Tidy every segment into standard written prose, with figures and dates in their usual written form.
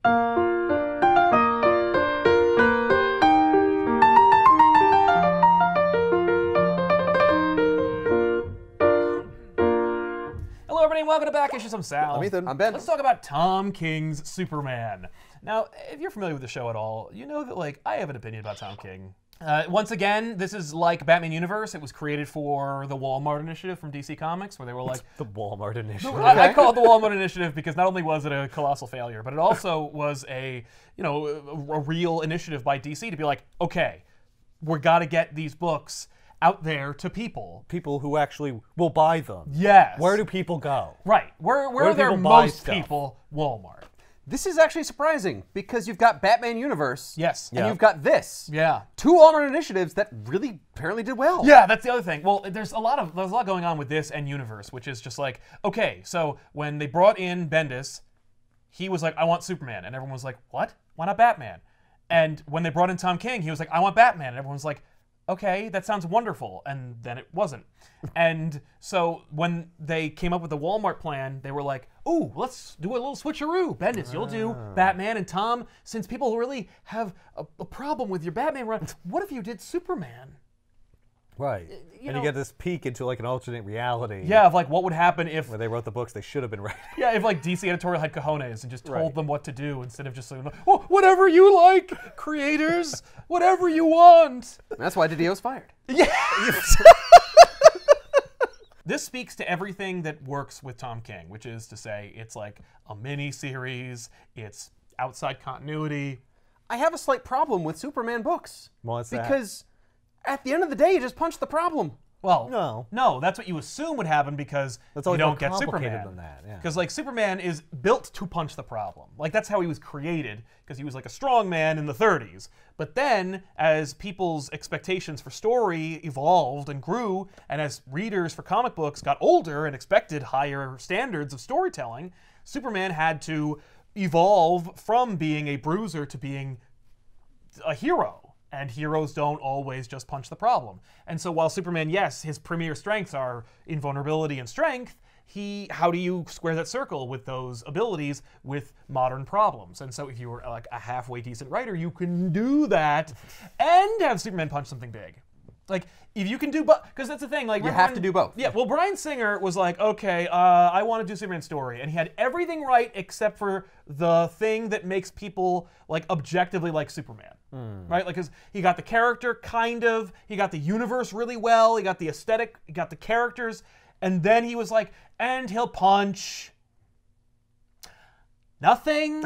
Hello, everybody, and welcome to Back Issues. I'm Sal. I'm Ethan. I'm Ben. Let's talk about Tom King's Superman. Now, if you're familiar with the show at all, you know that, like, I have an opinion about Tom King. Once again, this is like Batman Universe. It was created for the Walmart Initiative from DC Comics, where they were like... The Walmart Initiative. I call it the Walmart Initiative because not only was it a colossal failure, but it also was a real initiative by DC to be like, okay, we got to get these books out there to people. People who actually will buy them. Yes. Where do people go? Right. Where do are there people buy most stuff? people? Walmart. This is actually surprising because you've got Batman Universe. Yes. And you've got this. Yeah. Two Walmart initiatives that really apparently did well. Yeah, that's the other thing. Well, there's a lot going on with this and Universe, which is just like, okay, so when they brought in Bendis, he was like, I want Superman, and everyone was like, what? Why not Batman? And when they brought in Tom King, he was like, I want Batman, and everyone was like, okay, that sounds wonderful, and then it wasn't. And so when they came up with the Walmart plan, they were like, ooh, let's do a little switcheroo. Bendis, you'll do Batman, and Tom, since people really have a problem with your Batman run, what if you did Superman? Right. You and you get this peek into like an alternate reality. Yeah, of like what would happen if... Where they wrote the books they should have been writing. Yeah, if like DC editorial had cojones and just told Right. them what to do instead of just saying, oh, whatever you like, creators, whatever you want. And that's why DiDio's fired. Yeah. This speaks to everything that works with Tom King, which is to say it's like a mini-series, it's outside continuity. I have a slight problem with Superman books. What's that? Because at the end of the day, you just punch the problem. Well, no, that's what you assume would happen because That's you always don't more get complicated Superman. than that, yeah. Because like Superman is built to punch the problem. Like that's how he was created, because he was like a strong man in the 30s. But then, as people's expectations for story evolved and grew, and as readers for comic books got older and expected higher standards of storytelling, Superman had to evolve from being a bruiser to being a hero. And heroes don't always just punch the problem. And so while Superman, yes, his premier strengths are invulnerability and strength, how do you square that circle with those abilities with modern problems? And so if you were like a halfway decent writer, you can do that and have Superman punch something big. Like, if you can do both, because that's the thing. Like, You have to do both. Yeah, well, Bryan Singer was like, okay, I want to do Superman's story. And he had everything right except for the thing that makes people, like, objectively like Superman. Right? Like, because he got the character, kind of. He got the universe really well. He got the aesthetic. He got the characters. And then he was like, and he'll punch nothing.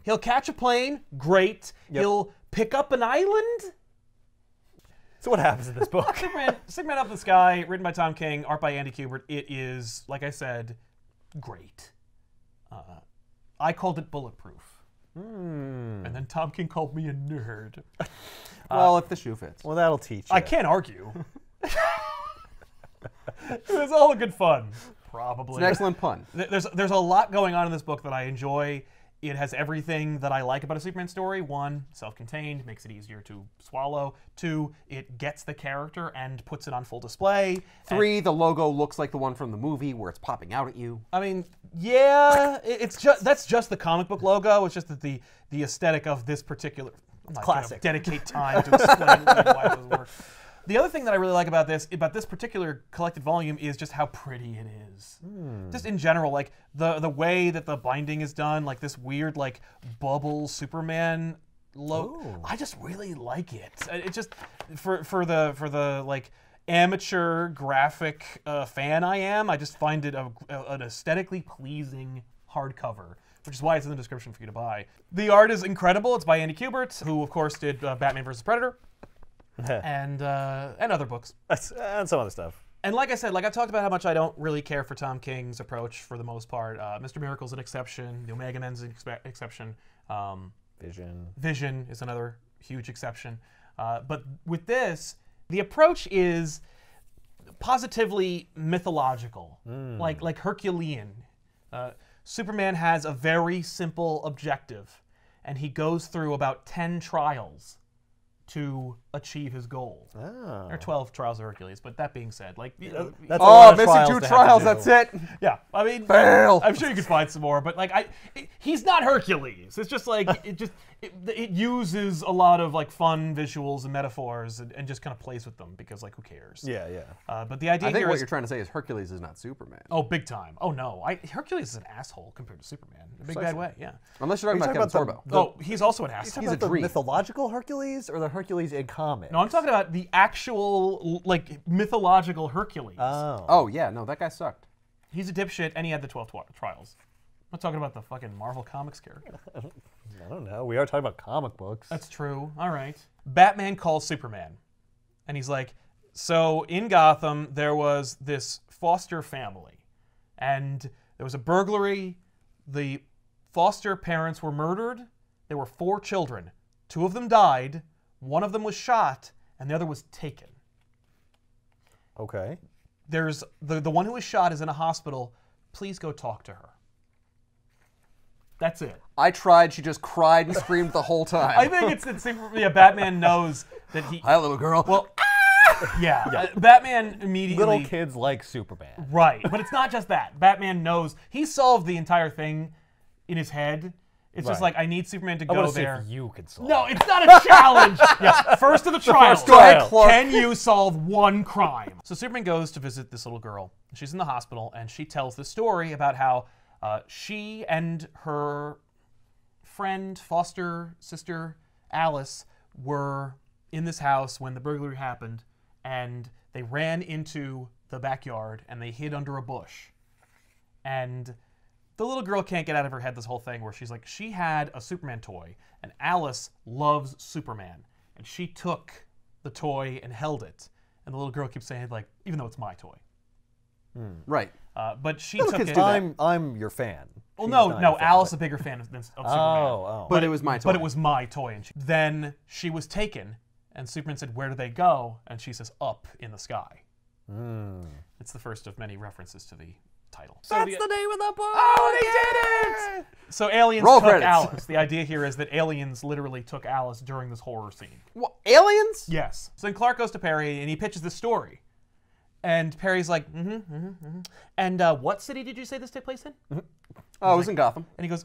He'll catch a plane. Great. Yep. He'll pick up an island. So what happens in this book? Superman Up in the Sky, written by Tom King, art by Andy Kubert. It is, like I said, great. I called it bulletproof. And then Tom King called me a nerd. Well, if the shoe fits. Well, that'll teach you. I can't argue. It was all good fun, probably. It's an excellent pun. There's a lot going on in this book that I enjoy. It has everything that I like about a Superman story. 1, self-contained, makes it easier to swallow. 2, it gets the character and puts it on full display. 3, the logo looks like the one from the movie where it's popping out at you. I mean, yeah, that's just the comic book logo. It's just that the aesthetic of this particular... I'm not classic. gonna dedicate time to explain why those work. The other thing that I really like about this particular collected volume is just how pretty it is. Just in general, like the way that the binding is done, like this weird like bubble Superman logo. I just really like it. It just for the like amateur graphic fan I am, I just find it an aesthetically pleasing hardcover, which is why it's in the description for you to buy. The art is incredible. It's by Andy Kubert, who of course did Batman vs. Predator. and other books. And some other stuff. And like I said, like I talked about how much I don't really care for Tom King's approach for the most part. Mr. Miracle's an exception. The Omega Men's an exception. Vision is another huge exception. But with this, the approach is positively mythological, like Herculean. Superman has a very simple objective, and he goes through about 10 trials to achieve his goal. Oh. There are 12 trials of Hercules, but that being said, like, That's a lot of missing trials 2 to have to trials. do. That's it. yeah, I mean, Fail. I'm sure you could find some more, but like, he's not Hercules. It's just like it uses a lot of like fun visuals and metaphors and just kind of plays with them because like who cares? Yeah, yeah. But the idea I think here what is you're trying to say is Hercules is not Superman. oh, big time. Oh no, Hercules is an asshole compared to Superman in a big bad way. Yeah. Unless you're Are talking you about Kevin talking Sorbo. Oh, he's also an You asshole. talking He's a about the dream. mythological Hercules or the Hercules in comics? No, I'm talking about the actual like mythological Hercules. Oh yeah, no, that guy sucked. He's a dipshit, and he had the 12 trials. I'm not talking about the fucking Marvel Comics character. I don't know. We are talking about comic books. That's true. All right. Batman calls Superman, and he's like, so in Gotham, there was this foster family, and there was a burglary. The foster parents were murdered. There were 4 children. 2 of them died. 1 of them was shot, and the other was taken. Okay. There's the one who was shot is in a hospital. Please go talk to her. That's it. I tried. She just cried and screamed the whole time. I think it's yeah. Batman knows that he. Hi, little girl. Well, yeah. Batman immediately. Little kids like Superman. Right, but it's not just that. Batman knows he solved the entire thing in his head. It's just Right. like I need Superman to I go want to see there. if you can solve No, it's not a challenge. Yeah, first of the trials. Go ahead, Clark. Can you solve one crime? So Superman goes to visit this little girl. She's in the hospital, and she tells the story about how she and her friend, foster sister, Alice, were in this house when the burglary happened, and they ran into the backyard, and they hid under a bush. And the little girl can't get out of her head this whole thing where she's like, she had a Superman toy, and Alice loves Superman, and she took the toy and held it. And the little girl keeps saying, like, even though it's my toy. Right. But she Little took kids it. do that. I'm your fan. Well, She's no, not no, your fan, Alice but- a bigger fan of Superman. Oh. But it was my toy. But it was my toy. And then she was taken, and Superman said, where do they go? And she says, up in the sky. It's the first of many references to the title. So That's the name of the book. Oh, they did it! So aliens Roll took credits. Alice. The idea here is that aliens literally took Alice during this horror scene. What, aliens? Yes. So then Clark goes to Perry and he pitches this story. And Perry's like, And what city did you say this took place in? Oh, it was in Gotham. And he goes,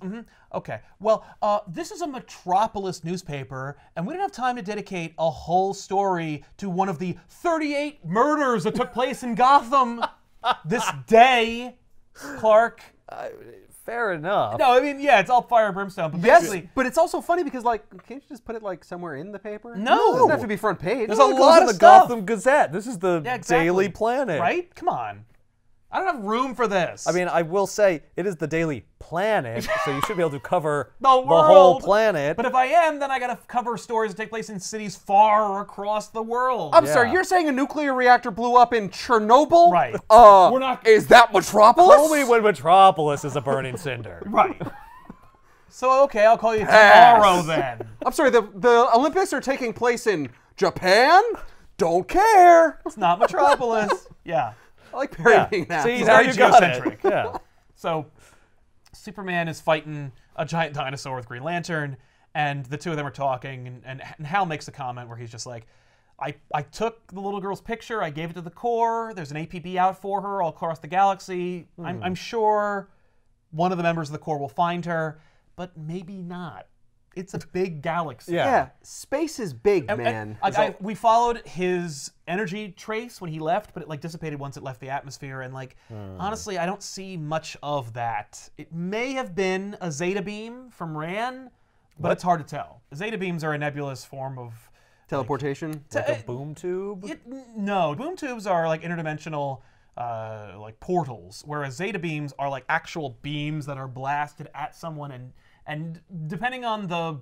okay. Well, this is a Metropolis newspaper, and we don't have time to dedicate a whole story to one of the 38 murders that took place in Gotham this day, Clark. Fair enough. No, I mean, yeah, it's all fire and brimstone, but Yes, basically, but it's also funny because, like, can't you just put it, like, somewhere in the paper? No. It doesn't have to be front page. There's a It goes lot in of the stuff. Gotham Gazette. This is the Yeah, exactly. Daily Planet. right? Come on. I don't have room for this. I mean, I will say it is the Daily Planet, so you should be able to cover The whole world. planet. But if I am, then I gotta cover stories that take place in cities far across the world. I'm sorry, you're saying a nuclear reactor blew up in Chernobyl? Right. We're not- Is that Metropolis? Call me when Metropolis is a burning cinder. Right. So, okay, I'll call you Pass. tomorrow then. I'm sorry, the Olympics are taking place in Japan? Don't care. It's not Metropolis. Yeah. I like Perry Yeah. being that. See, He's now very you got geocentric. it. Yeah. So, Superman is fighting a giant dinosaur with Green Lantern, and the two of them are talking, and Hal makes a comment where he's just like, I took the little girl's picture, I gave it to the Corps, there's an APB out for her all across the galaxy. I'm sure one of the members of the Corps will find her, but maybe not. It's a big galaxy. Yeah, space is big, And- man. and we followed his energy trace when he left, but it like dissipated once it left the atmosphere. And like, honestly, I don't see much of that. It may have been a zeta beam from Ran, but it's hard to tell. Zeta beams are a nebulous form of Teleportation. Like a boom tube. no, boom tubes are like interdimensional like portals, whereas zeta beams are like actual beams that are blasted at someone, and depending on the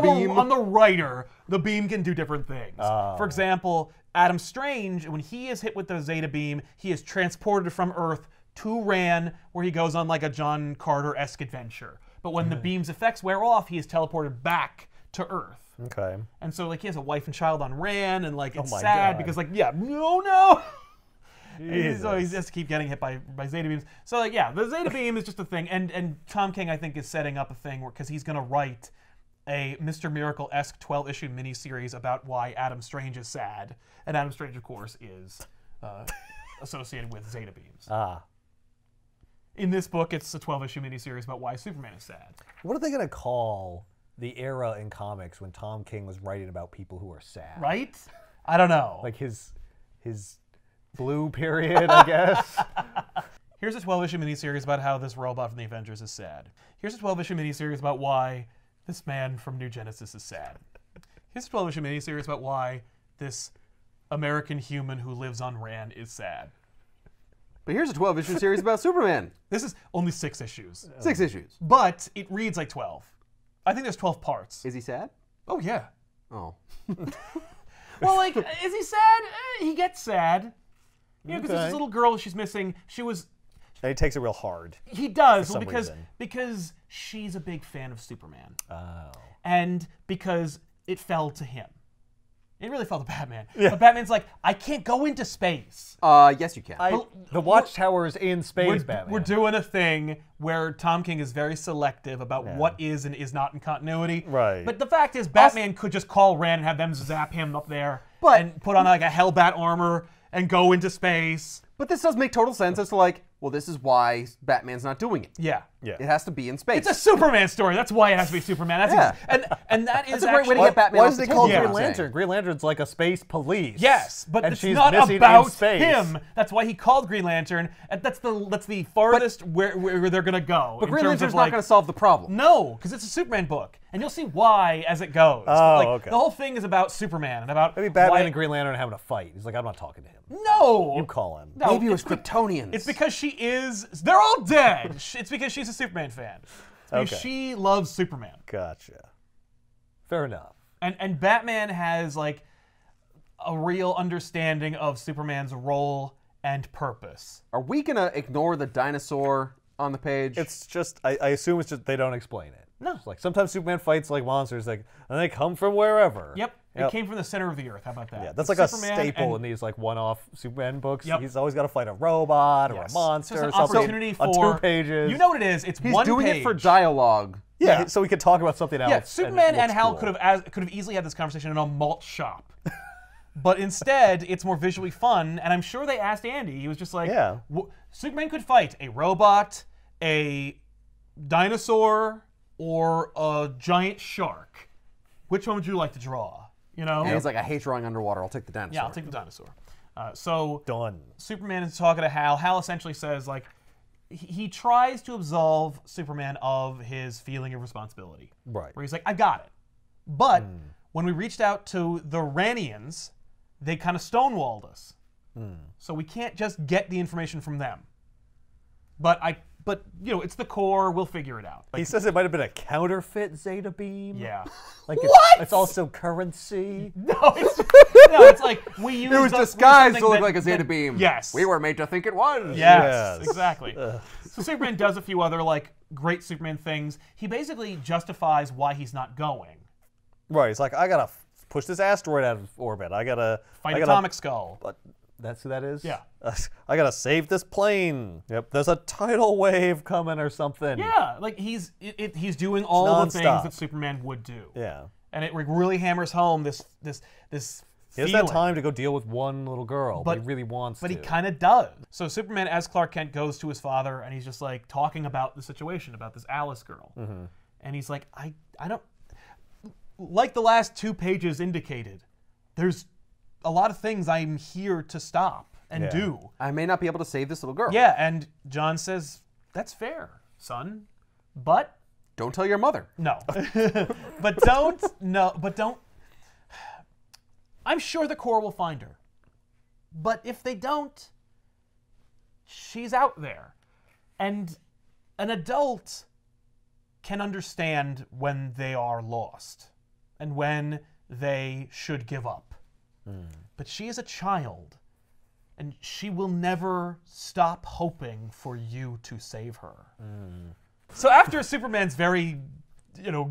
beam. on the writer, the beam can do different things. For example, Adam Strange, when he is hit with the zeta beam, he is transported from Earth to Ran, where he goes on like a John Carter-esque adventure. But when the beam's effects wear off, he is teleported back to Earth. Okay. And so like he has a wife and child on Ran, and like it's my sad God. because like no. So he has to keep getting hit by zeta beams. So like yeah, the zeta beam is just a thing, and Tom King I think is setting up a thing where because he's gonna write a Mr. Miracle-esque 12-issue miniseries about why Adam Strange is sad. And Adam Strange, of course, is associated with Zeta beams. Ah. In this book, it's a 12-issue miniseries about why Superman is sad. What are they going to call the era in comics when Tom King was writing about people who are sad? Right? I don't know. Like his blue period, I guess. Here's a 12-issue miniseries about how this robot from the Avengers is sad. Here's a 12-issue miniseries about why this man from New Genesis is sad. Here's a 12-issue miniseries about why this American human who lives on Ran is sad. But here's a 12-issue series about Superman. This is only 6 issues. 6 issues. But it reads like 12. I think there's 12 parts. Is he sad? Oh, yeah. Oh. Well, like, is he sad? He gets sad. You know, because Okay. this little girl she's missing, she was... And he takes it real hard. He does, For well, some because reason. because she's a big fan of Superman. Oh. And because it fell to him. It really fell to Batman. Yeah. But Batman's like, I can't go into space. Yes, you can. The Watchtower's in space, We're, Batman. we're doing a thing where Tom King is very selective about what is and is not in continuity. Right. But the fact is, Batman could just call Ran and have them zap him up there But- and put on like a Hellbat armor and go into space. But this does make total sense as to like, well, this is why Batman's not doing it. Yeah. Yeah. It has to be in space. It's a Superman story. That's why it has to be Superman. That's and that is That's a great way to actually- get Batman Why off does the they call table, Green I'm saying. Lantern? Green Lantern's like a space police. Yes, but and it's she's not missing in about space. him. That's why he called Green Lantern. And that's the farthest where they're gonna go. But in Green terms Lantern's of, not like, going to solve the problem. No, because it's a Superman book, and you'll see why as it goes. Oh, Like, okay. The whole thing is about Superman and about Maybe Batman why- and Green Lantern are having a fight. He's like, I'm not talking to him. No, You call him. No, Maybe it was it's be- Kryptonians. It's because she is. They're all dead. It's because she's a Superman fan. It's because Okay. she loves Superman. Gotcha. Fair enough. And Batman has like a real understanding of Superman's role and purpose. Are we going to ignore the dinosaur on the page? It's just, I assume it's just they don't explain it. No. It's like sometimes Superman fights like monsters, like, and they come from wherever. Yep. It came from the center of the earth. How about that? Yeah, that's It's like Superman a staple and in these like one-off Superman books. Yep. He's always got to fight a robot or Yes. a monster It's or an something opportunity on for 2 pages. You know what it is? It's He's one doing page. it for dialogue. Yeah, so we could talk about something else. Yeah, and Superman it and looks Hal cool. could have easily had this conversation in a malt shop. But instead, it's more visually fun, and I'm sure they asked Andy. He was just like, Yeah. Superman could fight a robot, a dinosaur, or a giant shark. Which one would you like to draw? You know? And he's like, I hate drawing underwater. I'll take the dinosaur. Yeah, I'll take the dinosaur. So Done. Superman is talking to Hal. Hal essentially says, like, he tries to absolve Superman of his feeling of responsibility. Right. Where he's like, I got it. But when we reached out to the Ranians, they kind of stonewalled us. So we can't just get the information from them. But you know, it's the core. We'll figure it out. Like, He says it might have been a counterfeit Zeta beam. yeah. Like it's also currency. No, it's like we use. It was we use disguised to something look that- like a Zeta that- beam. Yes. We were made to think it was. Yes, Yes. exactly. So Superman does a few other like great Superman things. He basically justifies why he's not going. Right. He's like, I gotta push this asteroid out of orbit. I gotta Fight I gotta, Atomic Skull. But that's who that is. Yeah. I gotta save this plane. Yep. There's a tidal wave coming or something. Yeah, like he's doing all the things nonstop. that Superman would do. Yeah. And it really hammers home this He has feeling. that time to go deal with one little girl, but he really wants But to. he kind of does. So Superman, as Clark Kent, goes to his father, and he's just like talking about the situation, about this Alice girl. And he's like, I don't, like the last 2 pages indicated, there's a lot of things I'm here to stop and Yeah. do. I may not be able to save this little girl. Yeah, and John says, that's fair, son. But Don't tell your mother. no. but don't. I'm sure the Corps will find her. But if they don't, she's out there. And an adult can understand when they are lost and when they should give up. But she is a child, and she will never stop hoping for you to save her. So after Superman's very,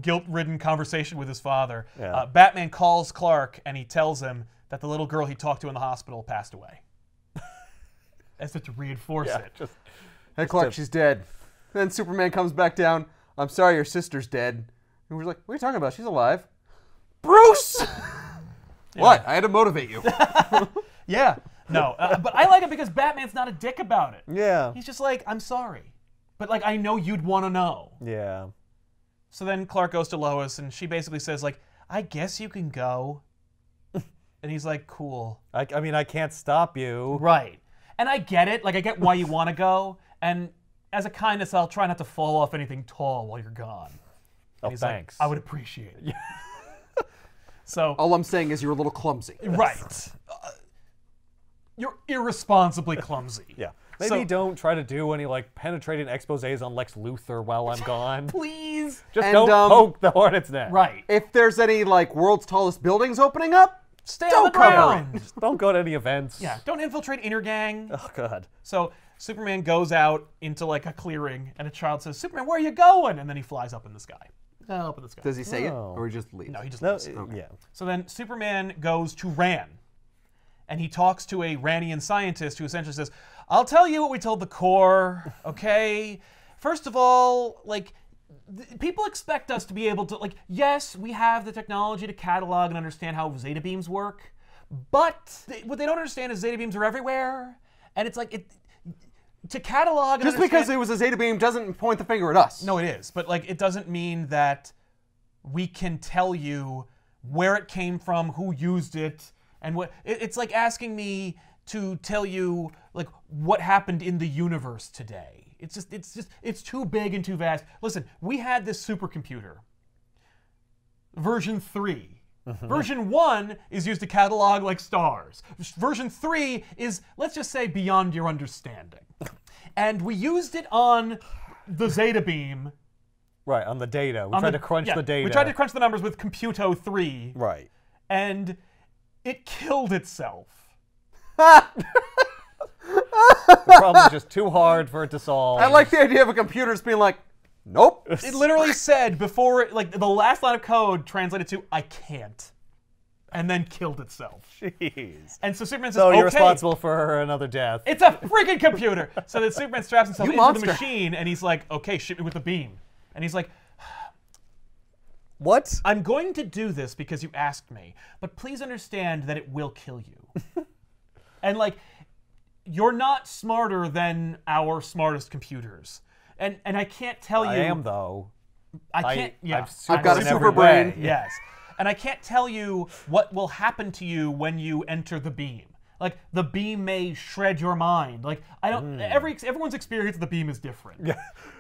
guilt-ridden conversation with his father, Yeah. Batman calls Clark and he tells him that the little girl he talked to in the hospital passed away. As if to reinforce it. Just, Hey, Clark, she's dead. Then Superman comes back down. I'm sorry, your sister's dead. And we're like, what are you talking about? She's alive. Bruce! What? I had to motivate you. Yeah. No, but I like it because Batman's not a dick about it. Yeah. He's just like, I'm sorry. But like, I know you'd want to know. Yeah. So then Clark goes to Lois, and she basically says, like, I guess you can go. And he's like, cool. I mean, I can't stop you. Right. And I get it. Like, I get why you want to go. And as a kindness, I'll try not to fall off anything tall while you're gone. Oh, He's thanks. like, I would appreciate it. So, All I'm saying is you're a little clumsy. right. You're irresponsibly clumsy. Yeah. Maybe So- don't try to do any like penetrating exposés on Lex Luthor while I'm gone. Please. Just And, don't poke the hornet's nest. Right. If there's any, like, world's tallest buildings opening up, Stay on don't the cover ground. Just don't go to any events. Yeah. Don't infiltrate inner gang. Oh god. So Superman goes out into like a clearing, and a child says, "Superman, where are you going?" And then he flies up in the sky. Up in the sky. does he say it? No. Or he just leaves? No, he just No. leaves. Yeah. So then Superman goes to Ran, and he talks to a Ranian scientist who essentially says, I'll tell you what we told the Corps, okay? First of all, like, people expect us to be able to, like, yes, we have the technology to catalog and understand how Zeta beams work, but what they don't understand is Zeta beams are everywhere, and it's like, to catalog and Just because it was a Zeta beam doesn't point the finger at us. No, it is, but like it doesn't mean that we can tell you where it came from, who used it, and what. It's like asking me to tell you like what happened in the universe today. It's too big and too vast. Listen, we had this supercomputer, version 3. Version 1 is used to catalog like stars. Version 3 is, let's just say, beyond your understanding. And we used it on the Zeta beam. Right, on the data. We tried to crunch the data. We tried to crunch the numbers with Computo 3. Right. And it killed itself. The problem is just too hard for it to solve. I like the idea of a computer just being like, nope. It literally said before, like the last line of code translated to, I can't. And then killed itself. Jeez. And so Superman says, So you're okay. responsible for another death. It's a freaking computer. So then Superman straps himself You into monster. the machine, and he's like, okay, shoot me with the beam. And he's like, What? I'm going to do this because you asked me, but please understand that it will kill you. And like, you're not smarter than our smartest computers. And I can't tell you. I am, though. I can't. Yeah. I've got a in super every way. brain. Yes. And I can't tell you what will happen to you when you enter the beam. Like, the beam may shred your mind. Like, I don't. Everyone's experience of the beam is different. Yeah.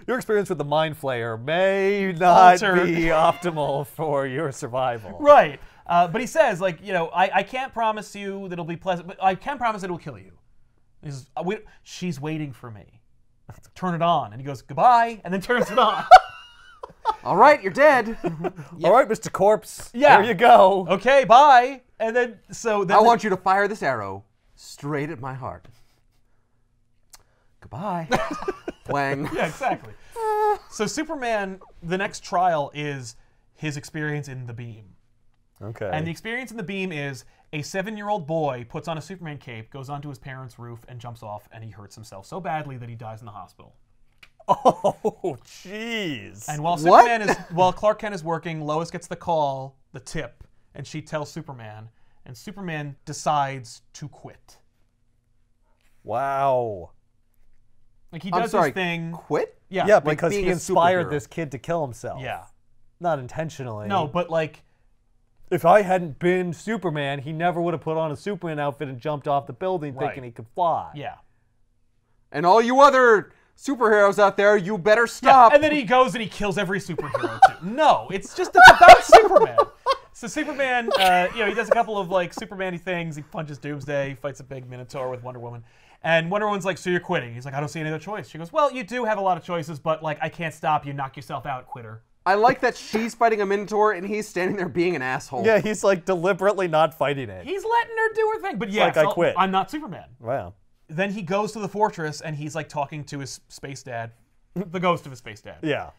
Your experience with the Mind Flayer may not Alter. be optimal for your survival. Right. But he says, like, you know, I can't promise you that it'll be pleasant, but I can promise that it will kill you. He says, she's waiting for me. Turn it on. And he goes, goodbye, and then turns it on. All right, you're dead. All right, Mr. Corpse. Yeah. There you go. Okay, bye. And then, so then. I want you to fire this arrow straight at my heart. Goodbye. Wang. Yeah, exactly. So Superman, the next trial is his experience in the beam. Okay. And the experience in the beam is a 7-year-old boy puts on a Superman cape, goes onto his parents' roof, and jumps off, and he hurts himself so badly that he dies in the hospital. Oh, jeez. And while What? while Clark Kent is working, Lois gets the call, the tip, and she tells Superman, and Superman decides to quit. Wow. Like, he I'm does sorry, his thing. quit? Yeah. Yeah, because being he a inspired superhero. this kid to kill himself. Yeah. Not intentionally. No, but like, If I hadn't been Superman, he never would have put on a Superman outfit and jumped off the building Right. thinking he could fly. yeah. And all you other superheroes out there, you better Yeah, stop. and then he goes and he kills every superhero too. No, it's about Superman. So Superman, you know, he does a couple of like Superman-y things. He punches Doomsday, he fights a big Minotaur with Wonder Woman. And Wonder Woman's like, so you're quitting? He's like, I don't see any other choice. She goes, well, you do have a lot of choices, but like, I can't stop you. Knock yourself out, quitter. I like that she's fighting a Minotaur and he's standing there being an asshole. Yeah, he's like deliberately not fighting it. He's letting her do her thing. But yeah, like, I quit. I'm not Superman. Wow. Then he goes to the fortress and he's like talking to his space dad, the ghost of his space dad. Yeah.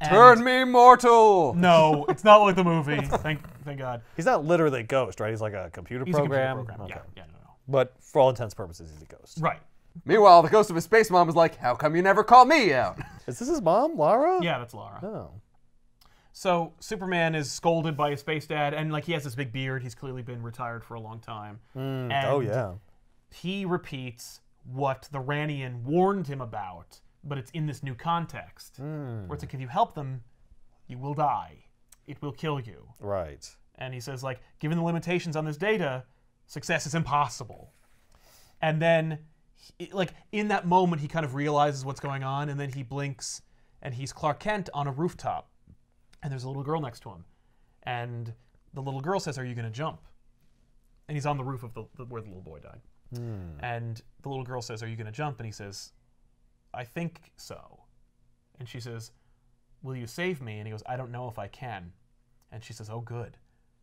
And Turn me mortal. No, it's not like the movie. Thank God. He's not literally a ghost, right? He's like a computer He's program. a computer program. Okay. Yeah, no. But for all intents and purposes, he's a ghost. Right. Meanwhile, the ghost of his space mom is like, how come you never call me out? Is this his mom, Lara? Yeah, that's Laura. Oh. So Superman is scolded by his space dad, and like he has this big beard. He's clearly been retired for a long time. And Oh yeah. he repeats what the Rannian warned him about, but it's in this new context, where it's like, if you help them, you will die. It will kill you. Right. And he says, like, given the limitations on this data, success is impossible. And then, like, in that moment, he kind of realizes what's going on, and then he blinks, and he's Clark Kent on a rooftop. And there's a little girl next to him. And the little girl says, "Are you going to jump?" And he's on the roof of where the little boy died. And the little girl says, "Are you going to jump?" And he says, "I think so." And she says, "Will you save me?" And he goes, "I don't know if I can." And she says, "Oh, good.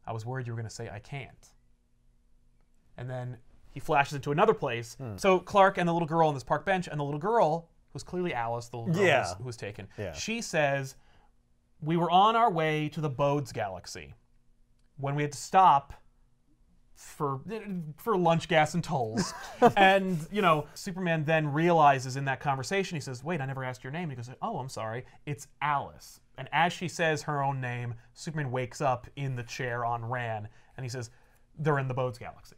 I was worried you were going to say I can't." And then he flashes into another place. So Clark and the little girl on this park bench, and the little girl, who's clearly Alice, the little girl who was taken, she says, "We were on our way to the Bodes galaxy when we had to stop for lunch, gas, and tolls." And, you know, Superman then realizes in that conversation, he says, "Wait, I never asked your name." He goes, "Oh, I'm sorry. It's Alice." And as she says her own name, Superman wakes up in the chair on Ran, and he says, "They're in the Bodes galaxy."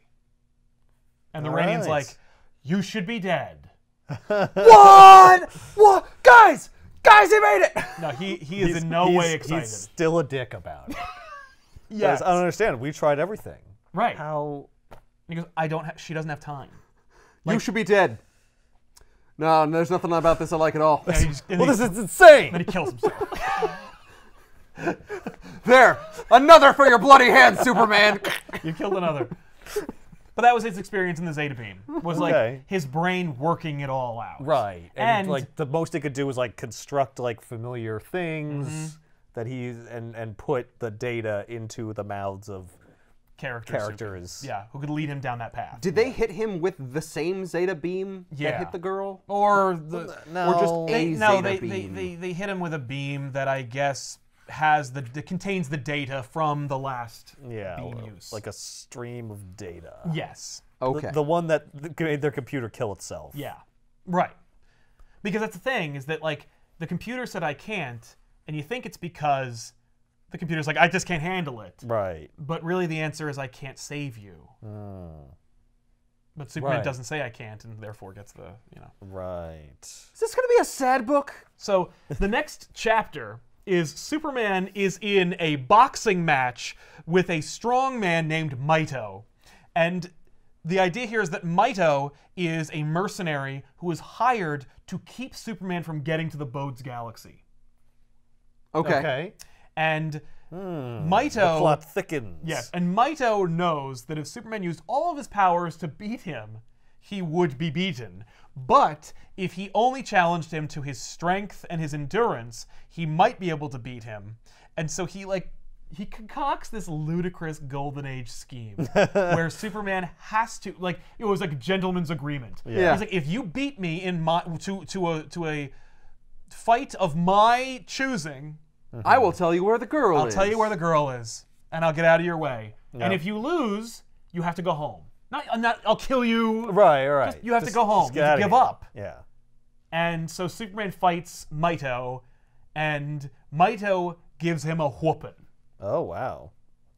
And the Rannian's like, "You should be dead." What? Guys, he made it! No, he is in no way excited. He's still a dick about it. Yes. I don't understand. We tried everything. Right. How? And he goes, she doesn't have time. You should be dead. No, there's nothing about this I like at all. This is insane! Then he kills himself. There! Another for your bloody hands, Superman! You killed another. But that was his experience in the Zeta Beam. Was like his brain working it all out. Right. And like the most he could do was like construct like familiar things that and put the data into the mouths of characters. Yeah, who could lead him down that path. Did they hit him with the same Zeta beam that hit the girl? Or Zeta beam? They hit him with a beam that I guess contains the data from the last beam use. Like a stream of data. Yes. Okay. The one that made their computer kill itself. Yeah. Right. Because that's the thing, is that like the computer said I can't, and you think it's because the computer's like, I just can't handle it. Right. But really the answer is I can't save you. But Superman doesn't say I can't, and therefore gets the, you know. Right. Is this going to be a sad book? So the next chapter is Superman is in a boxing match with a strong man named Mito. And the idea here is that Mito is a mercenary who is hired to keep Superman from getting to the Bodes galaxy. Okay. And Mito... The plot thickens. Yes, and Mito knows that if Superman used all of his powers to beat him, he would be beaten. But if he only challenged him to his strength and his endurance, he might be able to beat him. And so he concocts this ludicrous Golden Age scheme where Superman has to, like, it was like a gentleman's agreement. Yeah. He's like, if you beat me in to a fight of my choosing, I will tell you where the girl is. I'll tell you where the girl is, and I'll get out of your way. Yep. And if you lose, you have to go home. I'll kill you. Right. You have to go home. You have to give up. Yeah. And so Superman fights Mito, and Mito gives him a whooping. Oh, wow.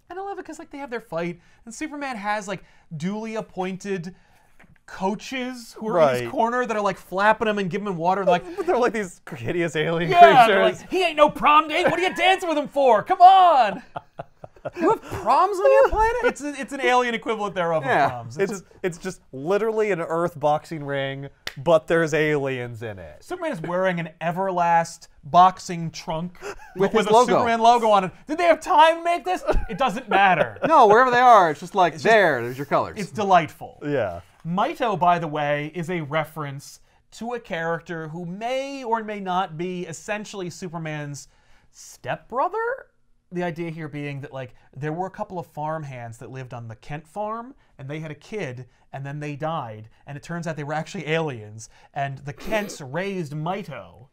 And I love it because like they have their fight, and Superman has like duly appointed coaches who are in his corner that are like flapping him and giving him water. Like they're like these hideous alien they're creatures. like, he ain't no prom date. What are you dancing with him for? Come on. You have proms on your planet? It's an alien equivalent thereof of proms. It's just literally an Earth boxing ring, but there's aliens in it. Superman is wearing an Everlast boxing trunk with his a logo. Superman logo on it. Did they have time to make this? It doesn't matter. No, wherever they are, it's just like, there's your colors. It's delightful. Yeah. Mito, by the way, is a reference to a character who may or may not be essentially Superman's stepbrother. The idea here being that like there were a couple of farmhands that lived on the Kent farm, and they had a kid, and then they died, and it turns out they were actually aliens, and the Kents raised Mito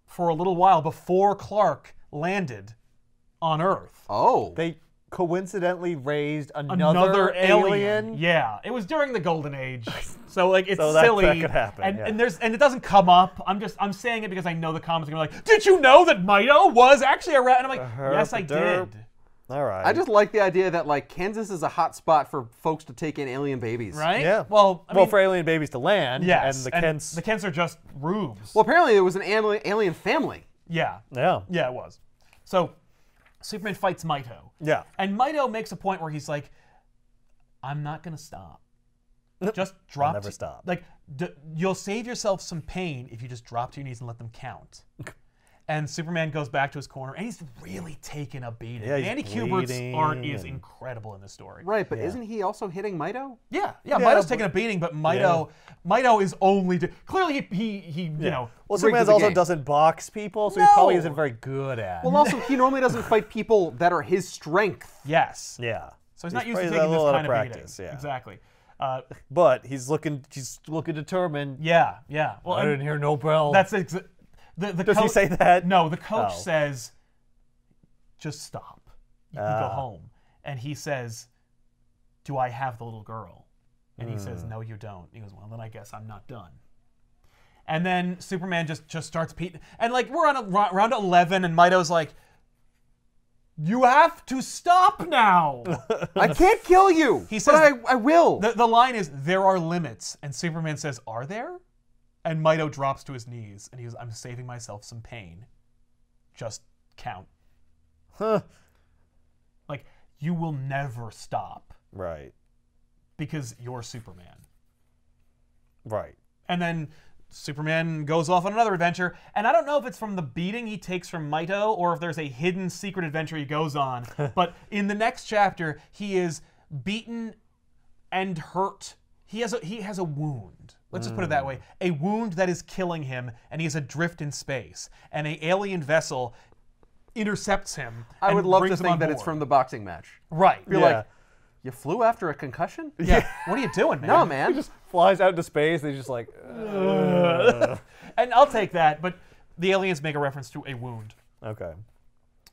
for a little while before Clark landed on Earth. Oh. They coincidentally raised another alien. Yeah, it was during the Golden Age, so like it's So that silly. could happen, and yeah. and it doesn't come up. I'm saying it because I know the comments are gonna be like, did you know that Mito was actually a rat? And I'm like, yes, I did. All right. I just like the idea that like Kansas is a hot spot for folks to take in alien babies. Right? Yeah. Well, I mean, for alien babies to land. yes, And the Kents. the Kents are just rubes. Well, apparently it was an alien family. Yeah. Yeah. Yeah, it was. So Superman fights Mito. Yeah. And Mito makes a point where he's like, I'm not going to stop. Just drop. never stop. Like, you'll save yourself some pain if you just drop to your knees and let them count. And Superman goes back to his corner, and he's really taking a beating. Yeah, he's Andy Kubert's bleeding art is and- incredible in this story. Right, but isn't he also hitting Mito? Yeah, Yeah, Mito's taking a beating, but Mito is only clearly he you know. Well, rigged Superman the also game. doesn't box people, so No. he probably isn't very good at. Well, also he normally doesn't fight people that are his strength. Yes. yeah. So he's not used to probably taking got a this little kind of practice. beating. Yeah. Exactly. But he's looking determined. Yeah. Well, I didn't hear no bell. that's the Does he say that? No, the coach Oh. says, "Just stop. You can go Ah. home." And he says, "Do I have the little girl?" And he Hmm. says, "No, you don't." He goes, "Well, then I guess I'm not done." And then Superman just starts and like we're on round 11, and Mito's like, "You have to stop now." I can't kill you. He says- but I will. The line is, "There are limits," and Superman says, "Are there?" And Mito drops to his knees, and he goes, "I'm saving myself some pain. Just count." Huh. Like, you will never stop Right. because you're Superman. Right. And then Superman goes off on another adventure, and I don't know if it's from the beating he takes from Mito or if there's a hidden secret adventure he goes on, but in the next chapter, he is beaten and hurt. He has a wound. Let's just put it that way. A wound that is killing him, and he is adrift in space. And an alien vessel intercepts him. I and would love to brings him think on that it's board. from the boxing match. Right. You're Yeah. like, you flew after a concussion? Yeah. What are you doing, man? No, man. He just flies out into space. And he's just like, And I'll take that, but the aliens make a reference to a wound. okay.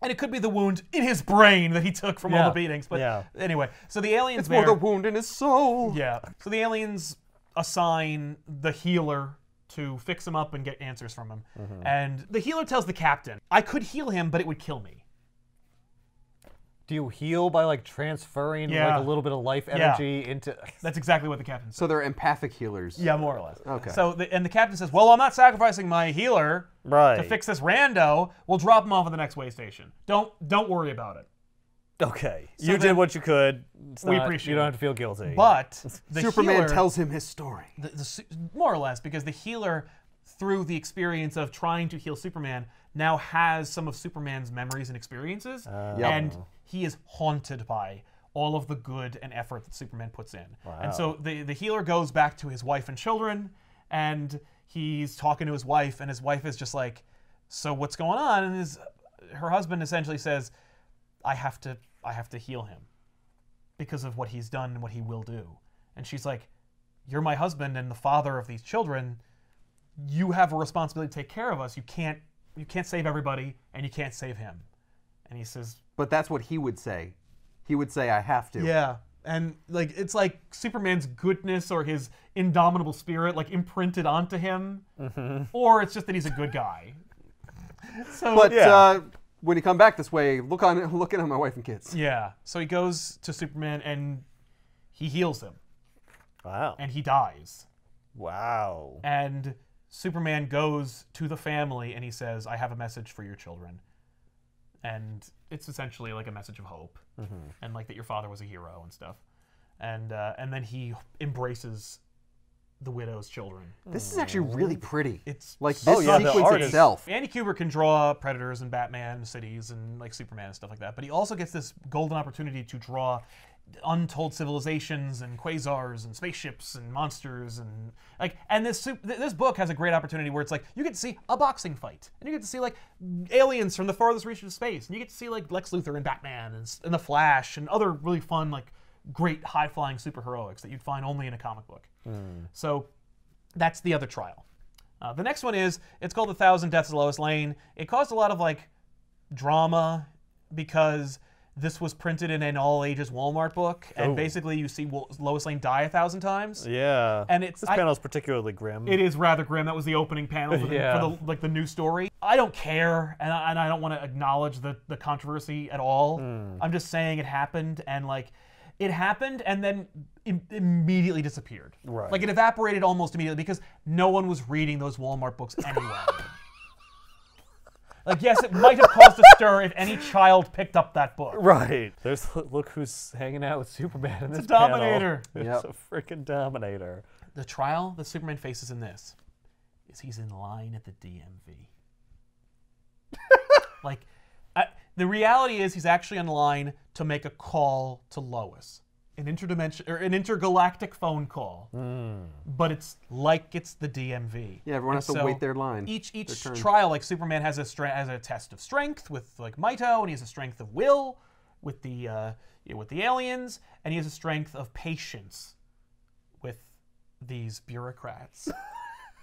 And it could be the wound in his brain that he took from all Yeah. the beatings. But Yeah. anyway, so the aliens It's more there. the wound in his soul. Yeah. So the aliens assign the healer to fix him up and get answers from him. And the healer tells the captain, "I could heal him, but it would kill me." Do you heal by like transferring Yeah. like a little bit of life energy into? That's exactly what the captain said. So they're empathic healers. Yeah, more or less. Okay. So the captain says, "Well, I'm not sacrificing my healer Right. to fix this rando. We'll drop him off at the next way station. Don't worry about it." Okay. So You then- did what you could. It's We not- appreciate You don't it. have to feel guilty. But the Superman healer, tells him his story. more or less, because the healer, through the experience of trying to heal Superman, now has some of Superman's memories and experiences, and he is haunted by all of the good and effort that Superman puts in. And so the healer goes back to his wife and children, and he's talking to his wife, and his wife is just like, "So what's going on?" And her husband essentially says, I have to heal him because of what he's done and what he will do." And she's like, "You're my husband and the father of these children. You have a responsibility to take care of us. You can't save everybody, and you can't save him." And he says, But that's what he would say. He would say, I have to. "Yeah." And like it's like Superman's goodness or his indomitable spirit like imprinted onto him, or it's just that he's a good guy. So But Yeah. when you come back this way, look at my wife and kids. yeah, so he goes to Superman and he heals him, Wow. and he dies. Wow. And Superman goes to the family and he says, "I have a message for your children." And it's essentially like a message of hope, and like that your father was a hero and stuff. And then he embraces the widow's children. This is actually really pretty. It's Like so this yeah, the sequence art is- itself. Andy Kubrick can draw Predators and Batman and cities and like Superman and stuff like that, but he also gets this golden opportunity to draw untold civilizations and quasars and spaceships and monsters and like. And this book has a great opportunity where it's like you get to see a boxing fight and you get to see like aliens from the farthest reaches of space and you get to see like Lex Luthor and Batman and the Flash and other really fun like great high-flying superheroics that you'd find only in a comic book. So that's the other trial. The next one it's called 1,000 Deaths of Lois Lane. It caused a lot of like drama because this was printed in an all-ages Walmart book, and basically you see Lois Lane die 1,000 times. Yeah. And this panel is particularly grim. It is rather grim. That was the opening panel for the new story. I don't care, and I don't want to acknowledge the controversy at all. I'm just saying it happened, and like it happened, and then immediately disappeared. Right. Like it evaporated almost immediately because no one was reading those Walmart books anyway. Like, yes, it might have caused a stir if any child picked up that book. Right. Look who's hanging out with Superman in this It's a Dominator. It's a freaking Dominator. The trial that Superman faces in this is he's in line at the DMV. Like, the reality is he's actually in line to make a call to Lois. An intergalactic phone call, but it's like it's the DMV. Yeah, everyone has to wait their line. Each trial, like Superman has a test of strength with like Mito, and he has a strength of will with the aliens, and he has a strength of patience with these bureaucrats.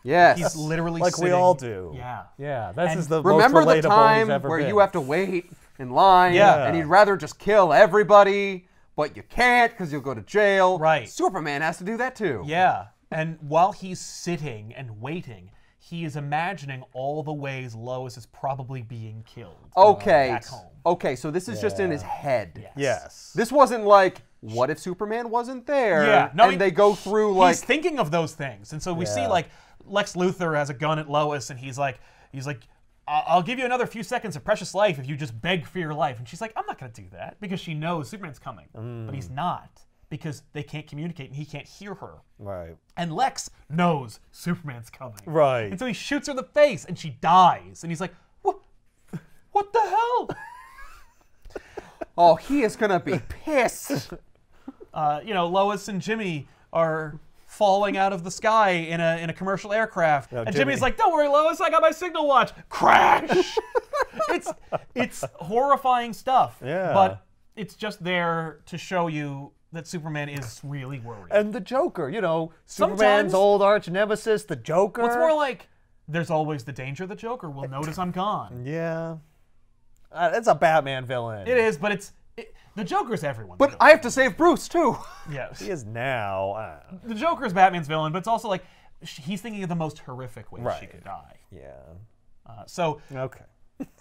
Yes, he's literally like sitting, we all do. Yeah, yeah. This is the remember most relatable the time he's ever where been. you have to wait in line, and you'd rather just kill everybody. But you can't because you'll go to jail. Right. Superman has to do that too. Yeah. And while he's sitting and waiting, he is imagining all the ways Lois is probably being killed. Okay. Back home. Okay, so this is just in his head. Yes. This wasn't like, what if Superman wasn't there? Yeah. No, and they go through like... He's thinking of those things. And so we see like Lex Luthor has a gun at Lois, and he's like, I'll give you another few seconds of precious life if you just beg for your life. And she's like, I'm not going to do that, because she knows Superman's coming. But he's not, because they can't communicate and he can't hear her. Right. And Lex knows Superman's coming. Right. And so he shoots her in the face and she dies. And he's like, what the hell? Oh, he is going to be pissed. Lois and Jimmy are falling out of the sky in a commercial aircraft, and Jimmy's like, "Don't worry, Lois, I got my signal watch." Crash! It's horrifying stuff. Yeah. But it's just there to show you that Superman is really worried. And the Joker, Superman's Sometimes- old arch nemesis, the Joker. Well, it's more like there's always the danger the Joker will notice I'm gone. Yeah. It's a Batman villain. It is, but the Joker's everyone's But villain. I have to save Bruce too. Yes. He is now. The Joker's Batman's villain, but it's also like he's thinking of the most horrific way she could die. Yeah. So Okay.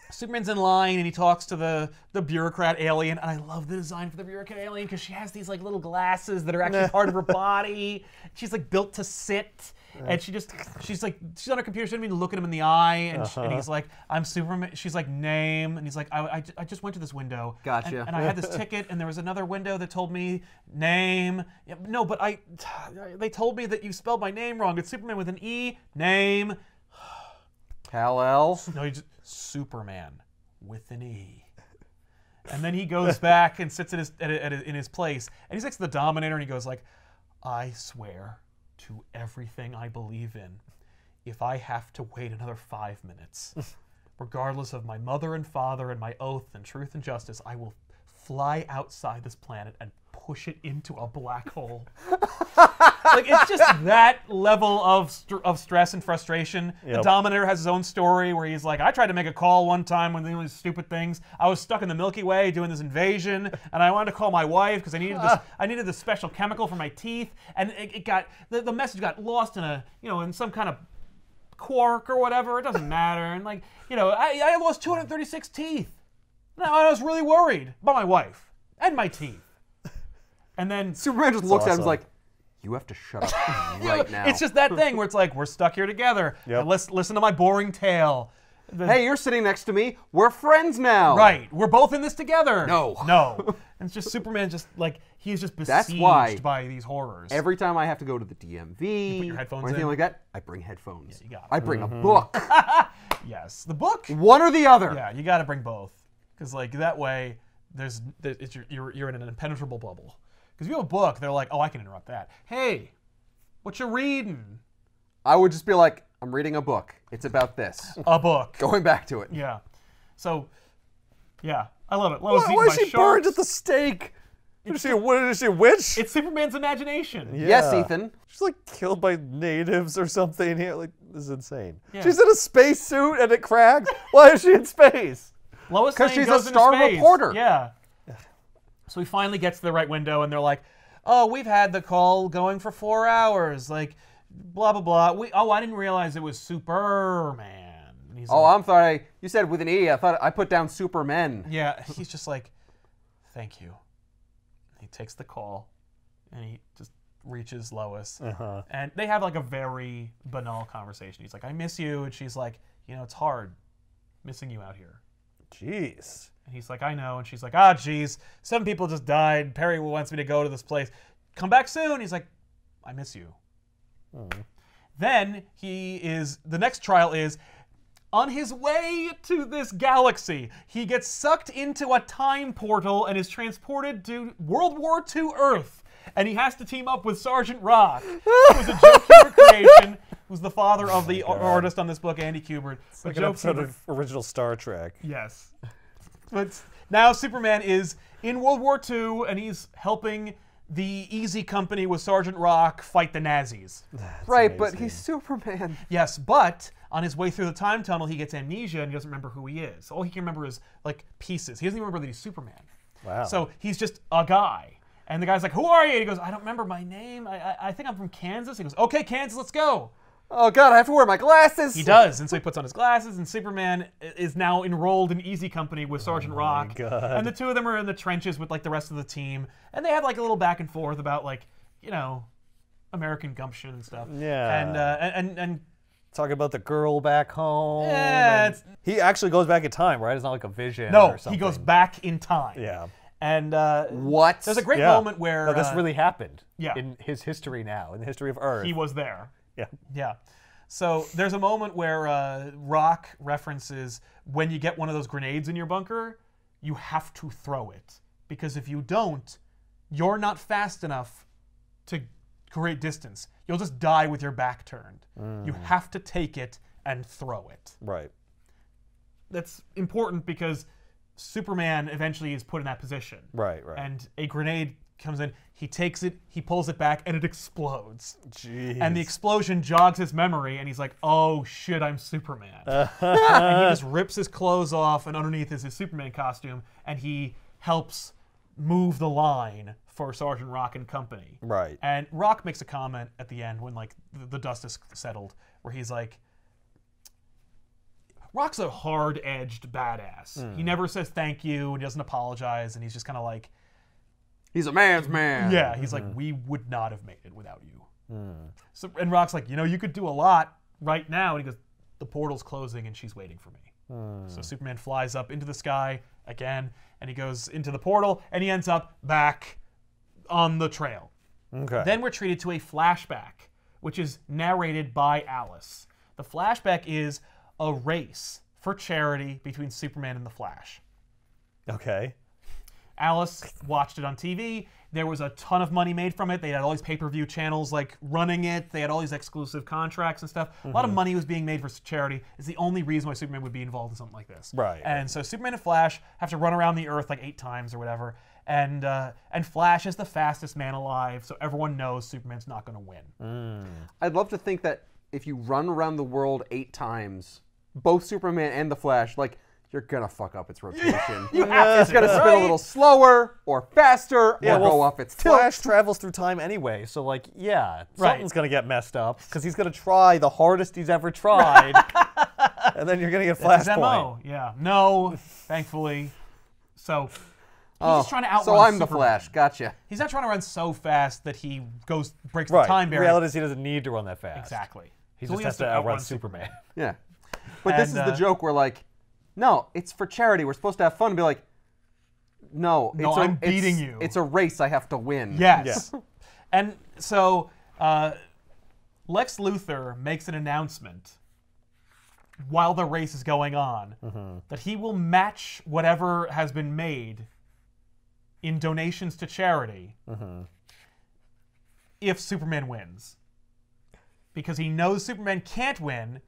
Superman's in line and he talks to the bureaucrat alien, and I love the design for the bureaucrat alien because she has these like little glasses that are actually part of her body. She's like built to sit, and she's on her computer. She doesn't even look at him in the eye, and he's like, "I'm Superman." She's like, "Name," and he's like, "I just went to this window. Gotcha. And I had this ticket, and there was another window that told me name. Yeah, no, but they told me that you spelled my name wrong. It's Superman with an E. Name." Kal-El. No, he just Superman with an E. And then he goes back and sits in his place, and he's next to the Dominator, and he goes like, "I swear to everything I believe in, if I have to wait another 5 minutes, regardless of my mother and father and my oath and truth and justice, I will fly outside this planet and push it into a black hole." Like, it's just that level of stress and frustration. Yep. The Dominator has his own story where he's like, "I tried to make a call one time when doing these stupid things. I was stuck in the Milky Way doing this invasion, and I wanted to call my wife because I needed this special chemical for my teeth, and it got the message got lost in in some kind of quark or whatever. It doesn't matter. And I lost 236 teeth. No, I was really worried about my wife and my teeth. And then Superman just looks at him and is awesome. like, "You have to shut up right now." It's just that thing where it's like, we're stuck here together. Yep. And listen to my boring tale. Hey, you're sitting next to me. We're friends now. Right. We're both in this together. No. And it's just Superman he's just That's besieged why by these horrors. Every time I have to go to the DMV put your headphones or anything in? like that, I bring headphones. Yeah, you got it. I bring a book. Yes. The book? One or the other. Yeah, you got to bring both. Because that way, you're in an impenetrable bubble. Because if you have a book, they're like, "Oh, I can interrupt that. Hey, what you reading?" I would just be like, "I'm reading a book. It's about this." A book. Going back to it. Yeah. So, yeah, I love it. Lois Why eaten is by she burned sharks. at the stake? Is she a witch? It's Superman's imagination. Yes, Ethan. She's like killed by natives or something here. Like, this is insane. Yeah. She's in a spacesuit and it cracks. Why is she in space? Lois 'Cause Lane she's a goes into star space. reporter. Yeah. So he finally gets to the right window, and they're like, "Oh, we've had the call going for 4 hours. Like, blah blah blah. I didn't realize it was Superman." And he's like, I'm sorry. You said with an E. I thought I put down Supermen. yeah. He's just like, "Thank you." He takes the call, and he just reaches Lois, and they have like a very banal conversation. He's like, "I miss you," and she's like, "It's hard missing you out here." Jeez. And he's like, "I know," and she's like, "Ah, geez, 7 people just died. Perry wants me to go to this place. Come back soon." He's like, "I miss you." Then the next trial is on his way to this galaxy. He gets sucked into a time portal and is transported to World War II Earth. And he has to team up with Sergeant Rock, who was a Joe Kubert creation, who's the father of the artist on this book, Andy Kubert. It's like an episode of original Star Trek. Yes. But now Superman is in World War II, and he's helping the Easy Company with Sergeant Rock fight the Nazis. That's Right, amazing. but he's Superman. Yes, but on his way through the time tunnel, he gets amnesia, and he doesn't remember who he is. All he can remember is, like, pieces. He doesn't even remember that he's Superman. Wow. So he's just a guy. And the guy's like, "Who are you?" And he goes, "I don't remember my name. I think I'm from Kansas." He goes, "Okay, Kansas, let's go." Oh God, I have to wear my glasses. He does, and so he puts on his glasses, and Superman is now enrolled in Easy Company with Sergeant Rock. God. And the two of them are in the trenches with like the rest of the team, and they have like a little back and forth about like, American gumption and stuff. Yeah. And Talk about the girl back home. Yeah, and he actually goes back in time, right? It's not like a vision no, or something. he goes back in time. Yeah. And What? there's a great Yeah. moment where No, this really happened. yeah. In his history now, in the history of Earth. he was there. Yeah. Yeah. So there's a moment where Rock references when you get one of those grenades in your bunker, you have to throw it. Because if you don't, you're not fast enough to create distance. You'll just die with your back turned. You have to take it and throw it. Right. That's important because Superman eventually is put in that position. Right. And a grenade comes in, he takes it, he pulls it back, and it explodes. Jeez. And the explosion jogs his memory, and he's like, "Oh shit, I'm Superman." And he just rips his clothes off, and underneath is his Superman costume, and he helps move the line for Sergeant Rock and company. Right. And Rock makes a comment at the end when like the dust is settled, where he's like, Rock's a hard-edged badass. He never says thank you, and he doesn't apologize, and he's just kind of like, He's a man's man. yeah, he's like, "We would not have made it without you." So, and Rock's like, "You could do a lot right now." And he goes, "The portal's closing and she's waiting for me." So Superman flies up into the sky again, and he goes into the portal, and he ends up back on the trail. Okay. Then we're treated to a flashback, which is narrated by Alice. The flashback is a race for charity between Superman and the Flash. Okay. Alice watched it on TV. There was a ton of money made from it. They had all these pay-per-view channels like running it. They had all these exclusive contracts and stuff. A lot of money was being made for charity. It's the only reason why Superman would be involved in something like this. Right. And so Superman and Flash have to run around the Earth like 8 times or whatever. And Flash is the fastest man alive, so everyone knows Superman's not going to win. I'd love to think that if you run around the world 8 times, both Superman and the Flash, like, you're gonna fuck up its rotation. It's gonna spin a little slower or faster or go off its tilt. Flash travels through time anyway, so like, yeah, Right. something's gonna get messed up because he's gonna try the hardest he's ever tried, and then you're gonna get That's his Flashpoint. MO. Yeah. No, thankfully. So he's just trying to outrun So I'm the Superman. Flash. Gotcha. He's not trying to run so fast that he breaks Right. the time The barrier. reality is he doesn't need to run that fast. Exactly. He So just has to outrun Superman. Yeah. But this is And, the joke where, like, no, it's for charity. We're supposed to have fun and be like, no, I'm beating you. It's a race I have to win. Yes. And so Lex Luthor makes an announcement while the race is going on that he will match whatever has been made in donations to charity if Superman wins. Because he knows Superman can't win,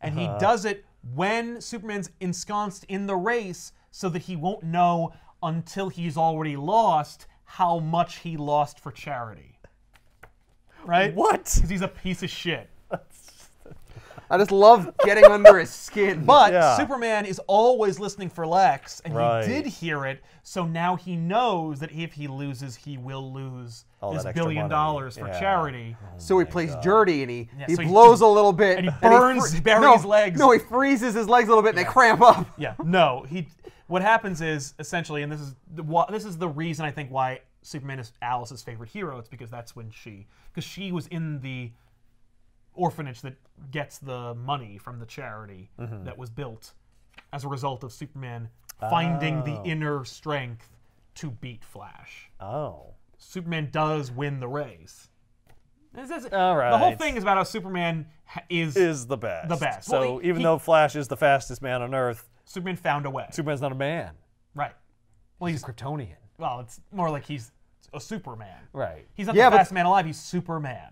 and he does it when Superman's ensconced in the race so that he won't know until he's already lost how much he lost for charity. Right? What? Because he's a piece of shit. I just love getting under his skin. But Superman is always listening for Lex, and Right. he did hear it, so now he knows that if he loses, he will lose this that $1 extra billion money. for Yeah. charity. So he plays dirty, and he so he blows a little bit, and he burns Barry's legs. No, he freezes his legs a little bit, and they cramp up. Yeah, no. What happens is essentially, and this is the reason I think why Superman is Alice's favorite hero. It's because that's when because she was in the orphanage that gets the money from the charity that was built as a result of Superman finding the inner strength to beat Flash. Oh. Superman does win the race. All right. The whole thing is about how Superman is the best. The best. So Well, even though Flash is the fastest man on Earth, Superman found a way. Superman's not a man. Right. Well, He's a Kryptonian. Well, it's more like he's a Superman. Right. He's not the fastest man alive. He's Superman.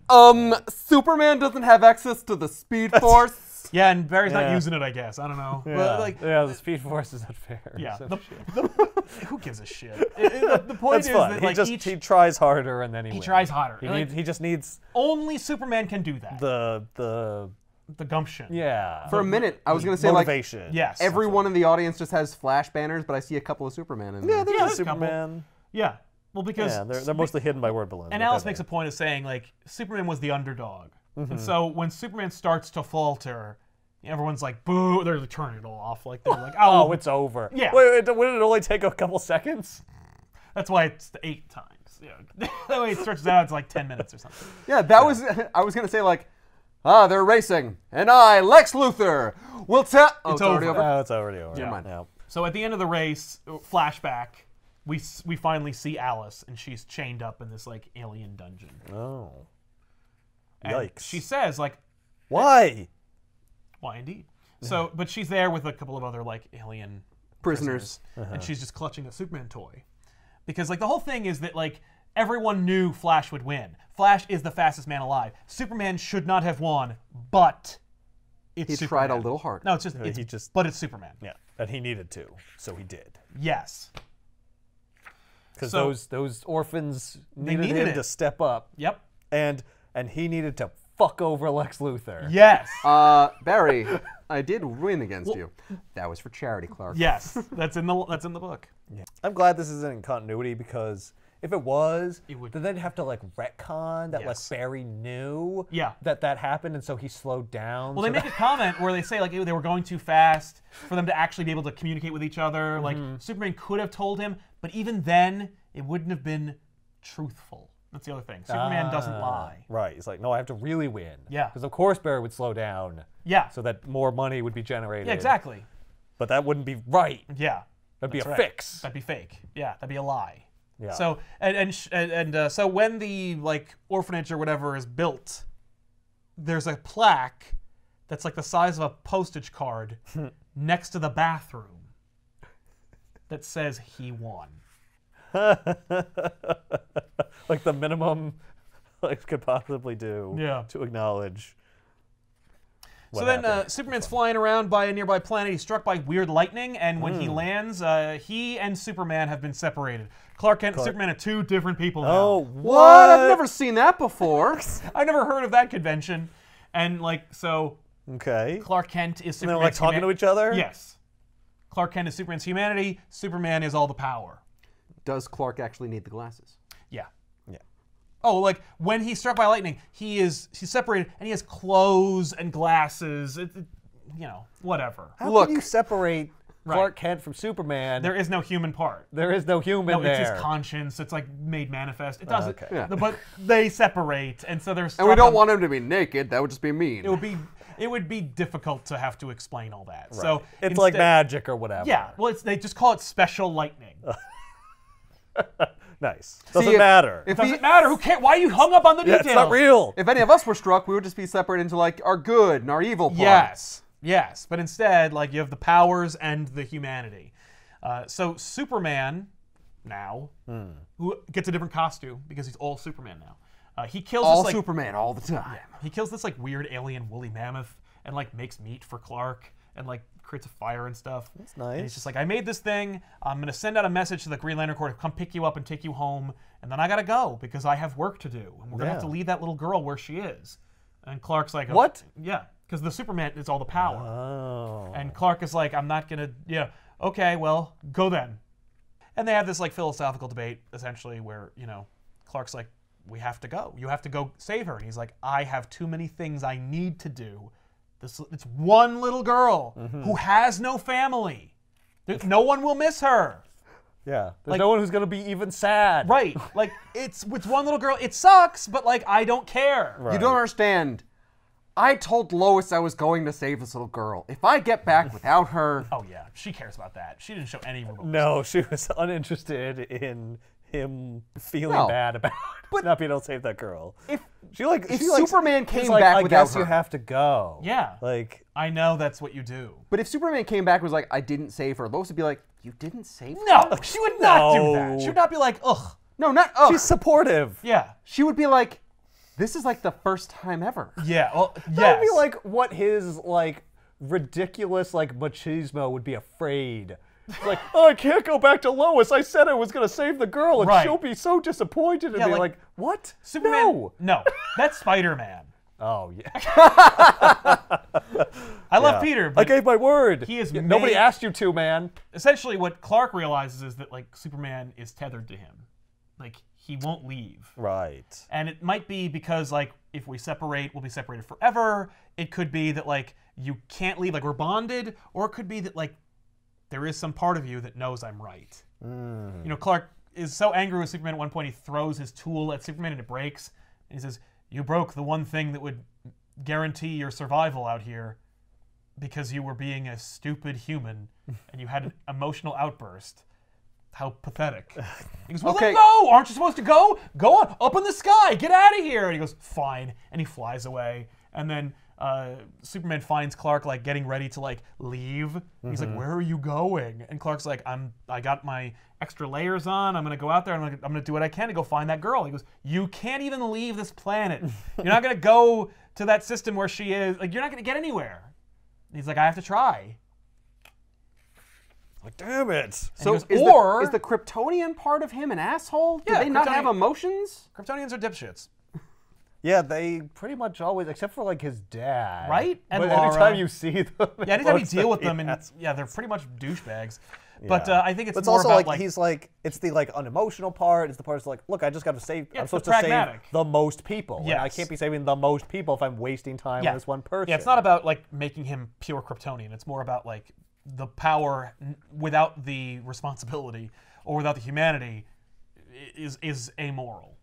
Superman doesn't have access to the Speed Force. Yeah, and Barry's not using it, I guess. I don't know. Yeah. But, The Speed Force is unfair. Yeah. So Who gives a shit? The point That's is fun. that He like just he tries harder and then he wins. tries harder. He just needs Only Superman can do that. the gumption. yeah. For a minute, I was going to say, motivation. Yes. everyone in the audience just has Flash banners, but I see a couple of Superman in there. Yeah, there's there's a couple. Superman. Yeah. Well, because Yeah, they're mostly hidden by word balloons. and Alice makes a point of saying like Superman was the underdog, and so when Superman starts to falter, everyone's like boo. They're turning it all off. Like they're like, Oh, it's over. Yeah. Wait, wouldn't it only take a couple seconds? That's why it's 8 times. Yeah. That way it stretches out. It's like 10 minutes or something. Yeah, that was. I was going to say, like, they're racing, and I, Lex Luthor, will tell. Oh, it's already over. Oh, it's already over. Never mind. Yeah. So at the end of the race, flashback, we finally see Alice, and she's chained up in this like alien dungeon. Oh. And Yikes. she says like, Why? why indeed? So, but she's there with a couple of other like alien Prisoners. and she's just clutching a Superman toy, because like the whole thing is that like everyone knew Flash would win. Flash is the fastest man alive. Superman should not have won, but it's He Superman. tried a little harder. No, it's just but it's Superman. Yeah. And he needed to, so he did. Yes. Because So- those orphans needed needed him it. to step up, Yep. and he needed to fuck over Lex Luthor. Yes. Barry, I did win against you. That was for charity, Clark. Yes. That's in the book. I'm glad this isn't in continuity, because if it was, would- then they'd have to like retcon that Yes. like Barry knew Yeah. that happened, and so he slowed down. Well, they make a comment where they say like they were going too fast for them to actually be able to communicate with each other. Like Superman could have told him, but even then, it wouldn't have been truthful. That's the other thing. Superman doesn't lie. Right. He's like, no, I have to really win. Yeah. Because of course Barry would slow down Yeah. so that more money would be generated. Yeah, exactly. But that wouldn't be right. Yeah. That'd be a Right. fix. That'd be fake. Yeah, that'd be a lie. Yeah. So so when the like orphanage or whatever is built, there's a plaque that's like the size of a postage card next to the bathroom that says he won. Like the minimum like could possibly do to acknowledge. So then Superman's flying around by a nearby planet. He's struck by weird lightning, and when he lands, he and Superman have been separated. Clark Kent and Superman are 2 different people now. Oh, What? I've never seen that before. I never heard of that convention. And like, so Okay. Clark Kent is And Superman's they're like talking to each other? Yes. Clark Kent is Superman's humanity. Superman is all the power. Does Clark actually need the glasses? Yeah. Yeah. Oh, like when he's struck by lightning, he's separated, and he has clothes and glasses. Whatever. How Look. can you separate Clark Kent from Superman? There is no human part. There is no human No, there. it's his conscience. It's like made manifest. It doesn't. okay. Yeah. But they separate, and so there's. And we don't want him to be naked. That would just be mean. It would be difficult to have to explain all that. So It's like magic or whatever. Yeah. Well, they just call it special lightning. Nice. Doesn't if- matter. If, Doesn't matter. Who cares? Why are you hung up on the Yeah, details? it's not real. if any of us were struck, we would just be separated into like our good and our evil parts. Yes. But instead, like you have the powers and the humanity. So Superman now, who gets a different costume because he's all Superman now. He kills All this like Superman all the time. he kills this like weird alien woolly mammoth and like makes meat for Clark and like creates a fire and stuff. That's nice. And he's just like, I made this thing. I'm gonna send out a message to the Green Lantern Corps to come pick you up and take you home, and then I gotta go because I have work to do, and we're gonna have to leave that little girl where she is. And Clark's like, What? Yeah. because the Superman is all the power. Oh. And Clark is like, I'm not gonna, okay, well, go then. And they have this like philosophical debate, essentially, where, Clark's like, we have to go. You have to go save her. And he's like, I have too many things I need to do. It's one little girl who has no family. No one will miss her. Yeah, there's no one who's gonna be even sad. Right, like it's one little girl. It sucks, but like I don't care. Right. You don't understand. I told Lois I was going to save this little girl. If I get back without her... Oh yeah, she cares about that. She didn't show any remorse. No, she was uninterested in him feeling bad about not being able to save that girl. If Superman Superman came back I without guess her... you have to go. Yeah. Like, I know that's what you do. But if Superman came back and was like, I didn't save her, Lois would be like, you didn't save her? No, she would not do No. that. She would not be like, ugh. No, not ugh. she's supportive. Yeah. She would be like, this is like the first time ever. Yeah. Well, yes. That would be like what his like ridiculous like machismo would be afraid. It's like, oh, I can't go back to Lois. I said I was going to save the girl, and Right. she'll be so disappointed and Yeah, be like, like, what? Superman. No, that's Spider-Man. Oh, yeah. I love Peter, I but gave my word. he is Nobody made- asked you to, man. essentially what Clark realizes is that like Superman is tethered to him. Like he won't leave. Right. And it might be because, like, if we separate, we'll be separated forever. It could be that, like, you can't leave, like, we're bonded. Or it could be that, like, there is some part of you that knows I'm right. Clark is so angry with Superman at one point, he throws his tool at Superman and it breaks. And he says, you broke the one thing that would guarantee your survival out here because you were being a stupid human and you had an emotional outburst. How pathetic. He goes, well, Okay. then go! Aren't you supposed to go? Go on, up in the sky, get out of here! And he goes, fine. And he flies away. And then Superman finds Clark, like, getting ready to, like, leave. He's like, where are you going? And Clark's like, I got my extra layers on. I'm going to go out there and I'm going to do what I can to go find that girl. He goes, you can't even leave this planet. You're not going to go to that system where she is. Like, you're not going to get anywhere. And he's like, I have to try. Like, damn it. So goes, is or- the Kryptonian part of him an asshole? Do Yeah, they not Kryptonian- have emotions? Kryptonians are dipshits. Yeah, they pretty much always, except for like his dad. Right? And but Laura. anytime you see them. Yeah, anytime you it's deal with like, them, and yes. yeah, they're pretty much douchebags. But Yeah. I think it's But more also about like he's like it's the like unemotional part. It's the part that's like, look, I just got to save. Yeah, I'm it's the supposed to save pragmatic. the most people. And I Yes. can't be saving the most people if I'm wasting time on this one person. Yeah, it's not about like making him pure Kryptonian. It's more about like the power without the responsibility or without the humanity is amoral.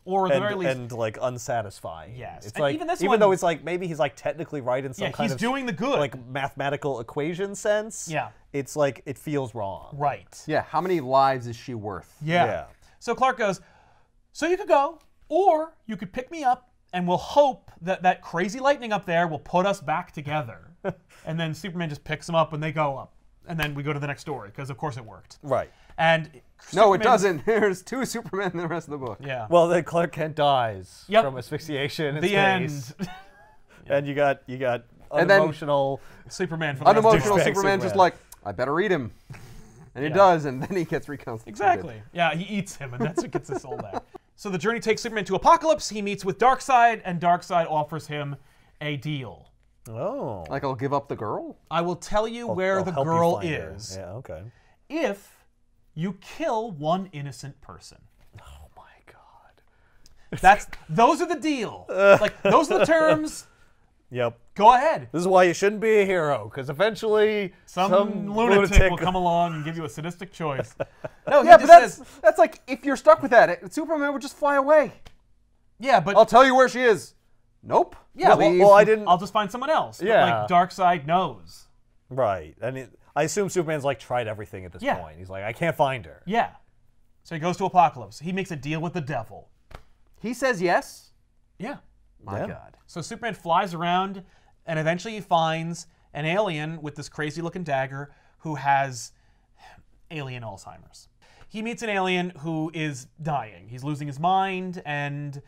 Or at the very least, and like unsatisfying. Yes. It's And like even this even one- though it's like maybe he's like technically right in some yeah, kind he's of doing the good. like mathematical equation sense. Yeah. It's like it feels wrong. right. Yeah, how many lives is she worth? Yeah. Yeah. So Clark goes, so you could go, or you could pick me up, and we'll hope that that crazy lightning up there will put us back together. And then Superman just picks him up, and they go up. And then we go to the next story, because of course it worked. Right. And No, it Superman- doesn't. There's two Supermen in the rest of the book. Yeah. Well, then Clark Kent dies Yep. from asphyxiation in the space. end. And you got And then- unemotional. Superman from the Unemotional douchebag Superman's just Superman. like, I better eat him. And he Yeah. does, and then he gets reconstituted. Exactly. Yeah, he eats him, and that's what gets his soul back. So the journey takes Superman to Apocalypse. He meets with Darkseid, and Darkseid offers him a deal. Oh. Like, I'll give up the girl? I will tell you where I'll the help you girl find her. is Yeah. Okay. if you kill one innocent person. Oh my God. Those are the deal. Like those are the terms. Yep. Go ahead. This is why you shouldn't be a hero, because eventually Some lunatic will come along and give you a sadistic choice. No, Yeah, he but just says, that's like, if you're stuck with that, Superman would just fly away. yeah, but I'll tell you where she is. Nope. yeah, Leave. Well, I didn't. I'll just find someone else. But, Yeah. like Darkseid knows. Right. And I assume Superman's like tried everything at this Yeah. point. He's like, I can't find her. Yeah. So he goes to Apocalypse. He makes a deal with the devil. He says yes? Yeah. My Yeah. God. So Superman flies around, and eventually he finds an alien with this crazy-looking dagger who has alien Alzheimer's. He meets an alien who is dying. He's losing his mind, and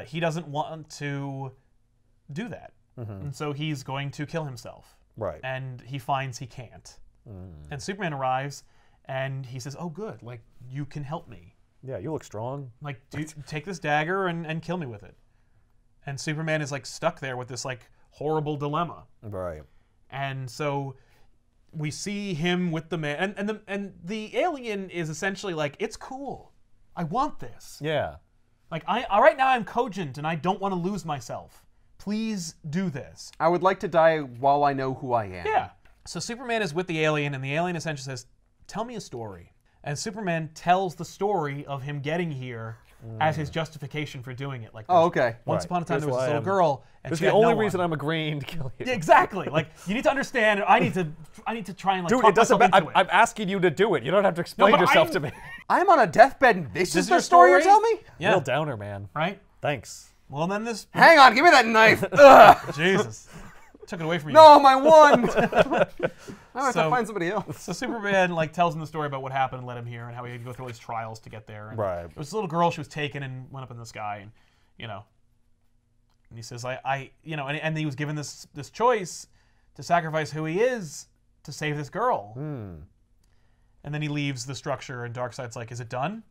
he doesn't want to do that. And so he's going to kill himself. Right. And he finds he can't. And Superman arrives, and he says, oh, good, like, you can help me. Yeah, you look strong. Like, take this dagger and kill me with it. And Superman is, like, stuck there with this, like, horrible dilemma. Right. And so we see him with the man, and the alien is essentially like, it's cool. I want this. Yeah. Like, right now I'm cogent and I don't want to lose myself. Please do this. I would like to die while I know who I am. Yeah. So Superman is with the alien, and the alien essentially says, tell me a story. And Superman tells the story of him getting here as his justification for doing it. Like, Oh, okay. once Right. upon a time, Here's there was why this little I'm- girl, and It's she the had only no reason one. I'm agreeing to kill you. Yeah, exactly. Like, you need to understand. I need to try and like Dude, talk it doesn't myself matter. into it. I'm asking you to do it. You don't have to explain but yourself I'm- to me. I'm on a deathbed and this is the your story you're story? telling me? Yeah. Real downer, man. Right. Thanks. Well, then this. Hang on, give me that knife. Ugh. Jesus. Took it away from you. No, my one. I have So- to find somebody else. So Superman like tells him the story about what happened and led him here and how he had to go through all these trials to get there. And Right. It was a little girl. She was taken and went up in the sky, and and he says, and he was given this choice to sacrifice who he is to save this girl. And then he leaves the structure, and Darkseid's like, "Is it done?"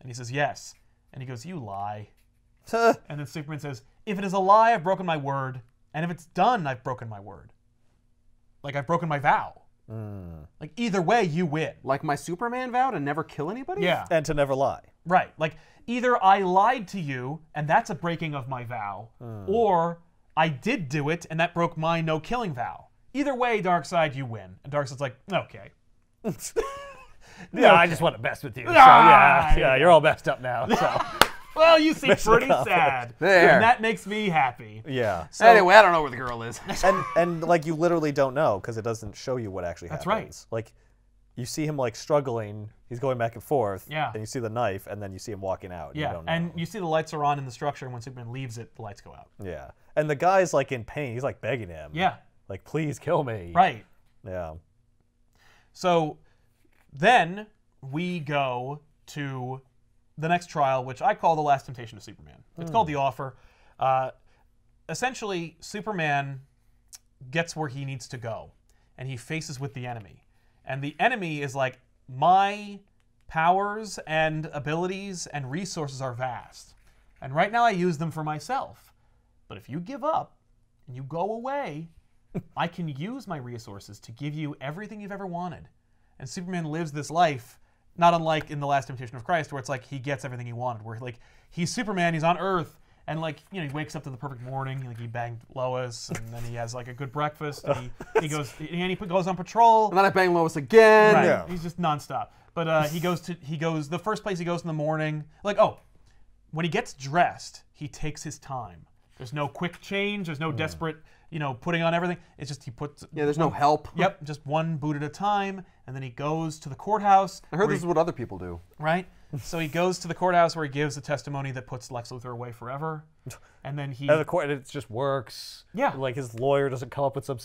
And he says, "Yes." And he goes, "You lie." And then Superman says, "If it is a lie, I've broken my word, and if it's done, I've broken my word. Like I've broken my vow. Like either way, you win." Like my Superman vow to never kill anybody? Yeah. And to never lie. Right. Like either I lied to you and that's a breaking of my vow, or I did do it and that broke my no killing vow. Either way, Darkseid, you win. And Darkseid's like, okay. Yeah, I just want to mess with you. So Ah, yeah, you're all messed up now. So Well, you seem Mission pretty accomplished. sad. There. And that makes me happy. yeah. So, Anyway, I don't know where the girl is. And like you literally don't know because it doesn't show you what actually That's happens. Right. Like you see him like struggling. He's going back and forth. Yeah. And you see the knife, and then you see him walking out. yeah. You don't know. And you see the lights are on in the structure, and when Superman leaves it, the lights go out. yeah. And the guy's like in pain. He's like begging him. Yeah. Like, please kill me. Right. Yeah. So then we go to the next trial, which I call The Last Temptation of Superman. It's called The Offer. Essentially, Superman gets where he needs to go, and he faces with the enemy. And the enemy is like, my powers and abilities and resources are vast. And right now I use them for myself. But if you give up and you go away, I can use my resources to give you everything you've ever wanted. And Superman lives this life, not unlike in The Last Temptation of Christ, where it's like he gets everything he wanted, where like he's Superman, he's on Earth, and like, you know, he wakes up to the perfect morning, like he banged Lois, and then he has like a good breakfast, and he goes on patrol. And then I bang Lois again. Right. Yeah. He's just nonstop. But he goes the first place he goes in the morning, like, when he gets dressed, he takes his time. There's no quick change, there's no desperate, putting on everything. It's just he puts Yeah, there's no help. Yep, just one boot at a time, and then he goes to the courthouse. I heard where this is what other people do. right? So he goes to the courthouse where he gives a testimony that puts Lex Luthor away forever, and then he And the court, it just works. Yeah. Like his lawyer doesn't come up with some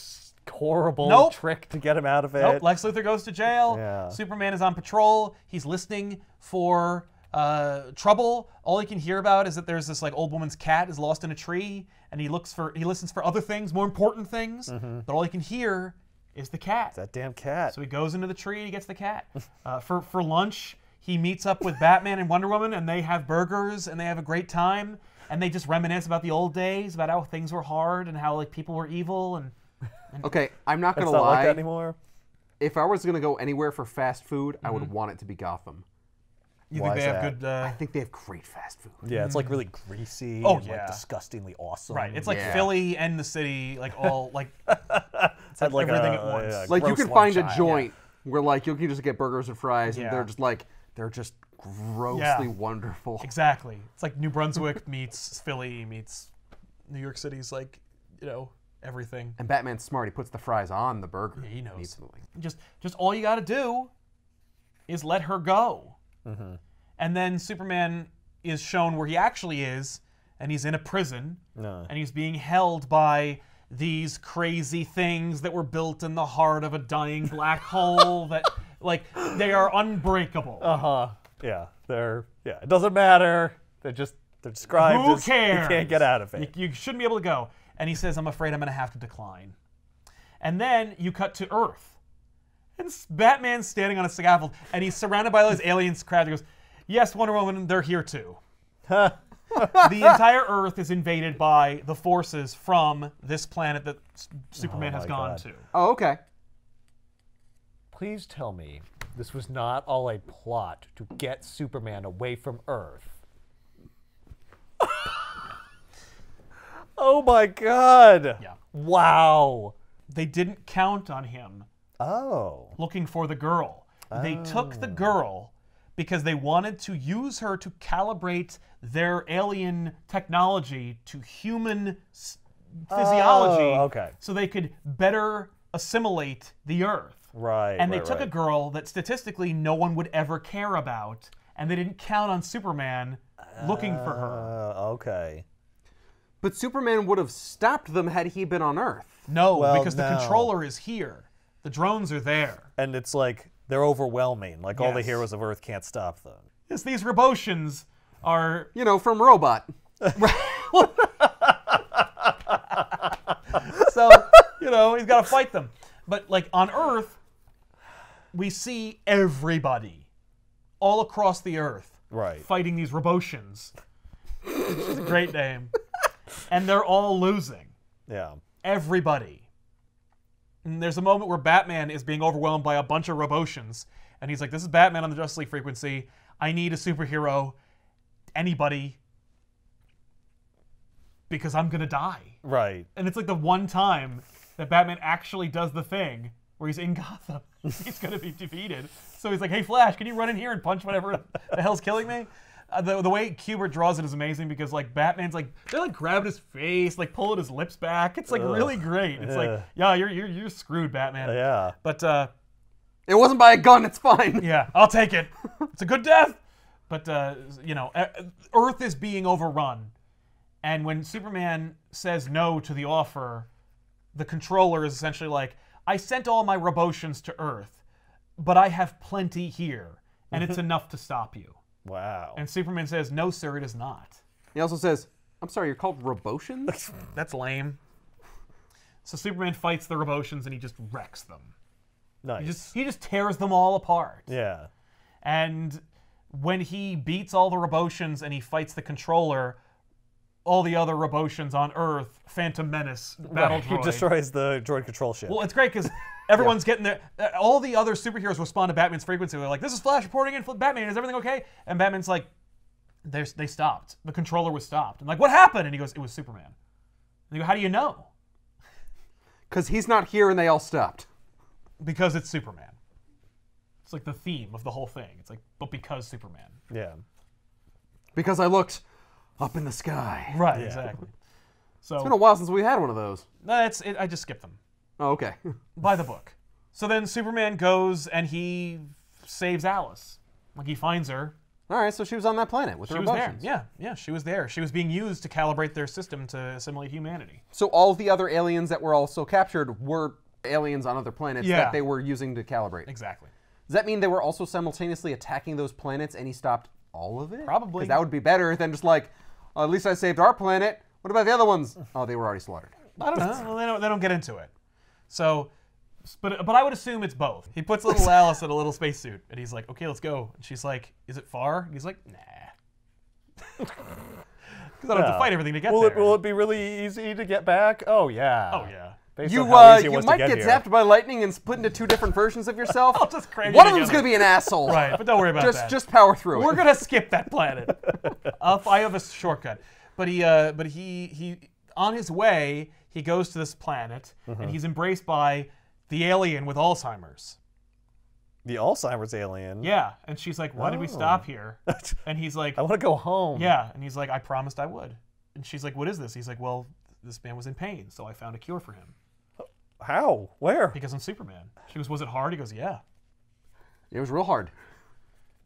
horrible Nope. trick to get him out of it. nope, Lex Luthor goes to jail. Yeah. Superman is on patrol. He's listening for trouble. All he can hear about is that there's this like old woman's cat is lost in a tree, and he listens for other things, more important things, but all he can hear is the cat. That damn cat. So he goes into the tree and he gets the cat. For lunch, he meets up with Batman and Wonder Woman, and they have burgers and they have a great time, and they just reminisce about the old days, about how things were hard and how like people were evil and Okay, I'm not It's gonna not lie. like that anymore. If I was gonna go anywhere for fast food, I would want it to be Gotham. you Why think they is have that? good. I think they have great fast food. Yeah, it's like really greasy. Oh, and, yeah. like disgustingly awesome. Right, it's like Yeah. Philly and the city, like all like It's like everything at once. yeah, Like you gross can find a lunch. joint where like you can just get burgers and fries, and Yeah. they're just grossly Yeah. wonderful. exactly. It's like New Brunswick meets Philly meets New York City's like everything. And Batman's smart. He puts the fries on the burger. Yeah, he knows. immediately. Just all you got to do is let her go. And then Superman is shown where he actually is, and he's in a prison, No. and he's being held by these crazy things that were built in the heart of a dying black hole that, like, they are unbreakable. Yeah, it doesn't matter. They're described Who as cares? you can't get out of it. You shouldn't be able to go. And he says, I'm afraid I'm going to have to decline. And then you cut to Earth. And Batman's standing on a scaffold, and he's surrounded by all those aliens crowd. He goes, yes, Wonder Woman, they're here too. The entire Earth is invaded by the forces from this planet that Superman has gone to. Oh, okay. Please tell me this was not all a plot to get Superman away from Earth. Oh my God. Yeah. Wow. They didn't count on him looking for the girl. They took the girl because they wanted to use her to calibrate their alien technology to human physiology so they could better assimilate the Earth. Right. And they took a girl that statistically no one would ever care about, and they didn't count on Superman looking for her. Okay. But Superman would have stopped them had he been on Earth. No, Well, because the controller is here. The drones are there. And it's like they're overwhelming. Like all the Yes. heroes of Earth can't stop them. Yes, these Robotians are... You know, from Robot. So, you know, he's got to fight them. But, like, on Earth, we see everybody all across the Earth fighting these Robotians. Which is a great name. And they're all losing. Yeah. Everybody. And there's a moment where Batman is being overwhelmed by a bunch of Robotians. And he's like, this is Batman on the Justice League frequency. I need a superhero. Anybody. Because I'm going to die. Right. And it's like the one time that Batman actually does the thing where he's in Gotham. He's going to be defeated. So he's like, hey, Flash, can you run in here and punch whatever the hell's killing me? The way Kubert draws it is amazing because, like, Batman's, like, they're, like, grabbing his face, like, pulling his lips back. It's, like, really great. It's like, yeah, you're screwed, Batman. Yeah. But, It wasn't by a gun, it's fine. yeah, I'll take it. It's a good death. But, you know, Earth is being overrun. And when Superman says no to the offer, the controller is essentially like, I sent all my Robotians to Earth, but I have plenty here, and it's enough to stop you. Wow. And Superman says, no, sir, it is not. He also says, I'm sorry, you're called Robotians? That's lame. So Superman fights the Robotians, and he just wrecks them. Nice. He just tears them all apart. Yeah. And when he beats all the Robotians and he fights the controller, all the other Robotians on Earth, Phantom Menace, Battle Droid. He destroys the droid control ship. Well, it's great because everyone's getting there. All the other superheroes respond to Batman's frequency. They're like, this is Flash reporting in. Batman, is everything okay? And Batman's like, they stopped. The controller was stopped. I'm like, what happened? And he goes, it was Superman. And they go, how do you know? Because he's not here and they all stopped. Because it's Superman. It's like the theme of the whole thing. It's like, but because Superman. Yeah. Because I looked up in the sky. Right, exactly. So It's been a while since we had one of those. that's it. I just skipped them. Oh, okay. By the book. So then Superman goes and he saves Alice. Like, he finds her. All right, so she was on that planet with her She was there. Robotians. Yeah, she was there. She was being used to calibrate their system to assimilate humanity. So all the other aliens that were also captured were aliens on other planets that they were using to calibrate. Exactly. Does that mean they were also simultaneously attacking those planets and he stopped all of it? Probably. Because that would be better than just like, oh, at least I saved our planet. What about the other ones? Oh, they were already slaughtered. I don't know. Well, they don't get into it. So, but I would assume it's both. He puts little Alice in a little spacesuit, and he's like, okay, let's go. And she's like, is it far? And he's like, nah. Because I don't have to fight everything to get there. Will it be really easy to get back? Oh, yeah. Oh, yeah. Based You on how easy it was to might get get here. zapped by lightning and split into two different versions of yourself. I'll just cram you One of them's together. going to be an asshole. Right, but don't worry about that. Just power through We're it. gonna skip that planet. I have a shortcut. But he on his way, he goes to this planet, and he's embraced by the alien with Alzheimer's. The Alzheimer's alien? Yeah, and she's like, why did we stop here? And he's like, I want to go home. yeah, and he's like, I promised I would. And she's like, what is this? He's like, well, this man was in pain, so I found a cure for him. How? Where? Because I'm Superman. She goes, was it hard? He goes, yeah. It was real hard.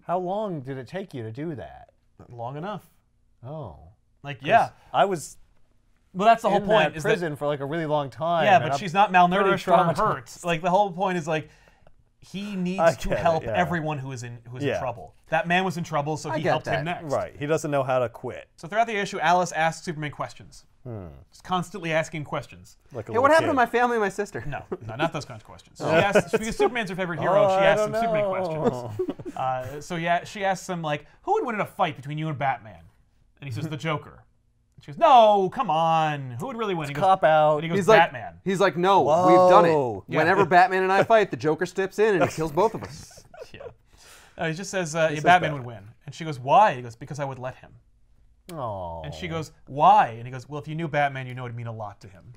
How long did it take you to do that? Long enough. Oh. Like, yeah. I was Well, that's the whole in point. that is prison for like a really long time. Yeah, and but I'm she's not malnourished pretty or hurt. traumatized. Like, the whole point is, like, he needs to get it, help yeah. everyone who is in Yeah. trouble. That man was in trouble, so he get helped that. him next. Right. He doesn't know how to quit. So throughout the issue, Alice asks Superman questions. Just constantly asking questions. Like a Hey, what little happened to kid. my family and my sister? No, not those kinds of questions. She asks, because Superman's her favorite hero, she I asks don't him Superman know. questions. So yeah, she asks him, like, who would win in a fight between you and Batman? And he says, the Joker. She goes, no, come on. Who would really win? He goes, Cop out. And he goes, He's like, Batman. He's like, no, we've done it. Yeah. Whenever Batman and I fight, the Joker steps in and he kills both of us. Yeah. No, he just says, yeah, Batman would win. And she goes, why? He goes, because I would let him. Oh. And she goes, why? And he goes, well, if you knew Batman, you know it'd mean a lot to him.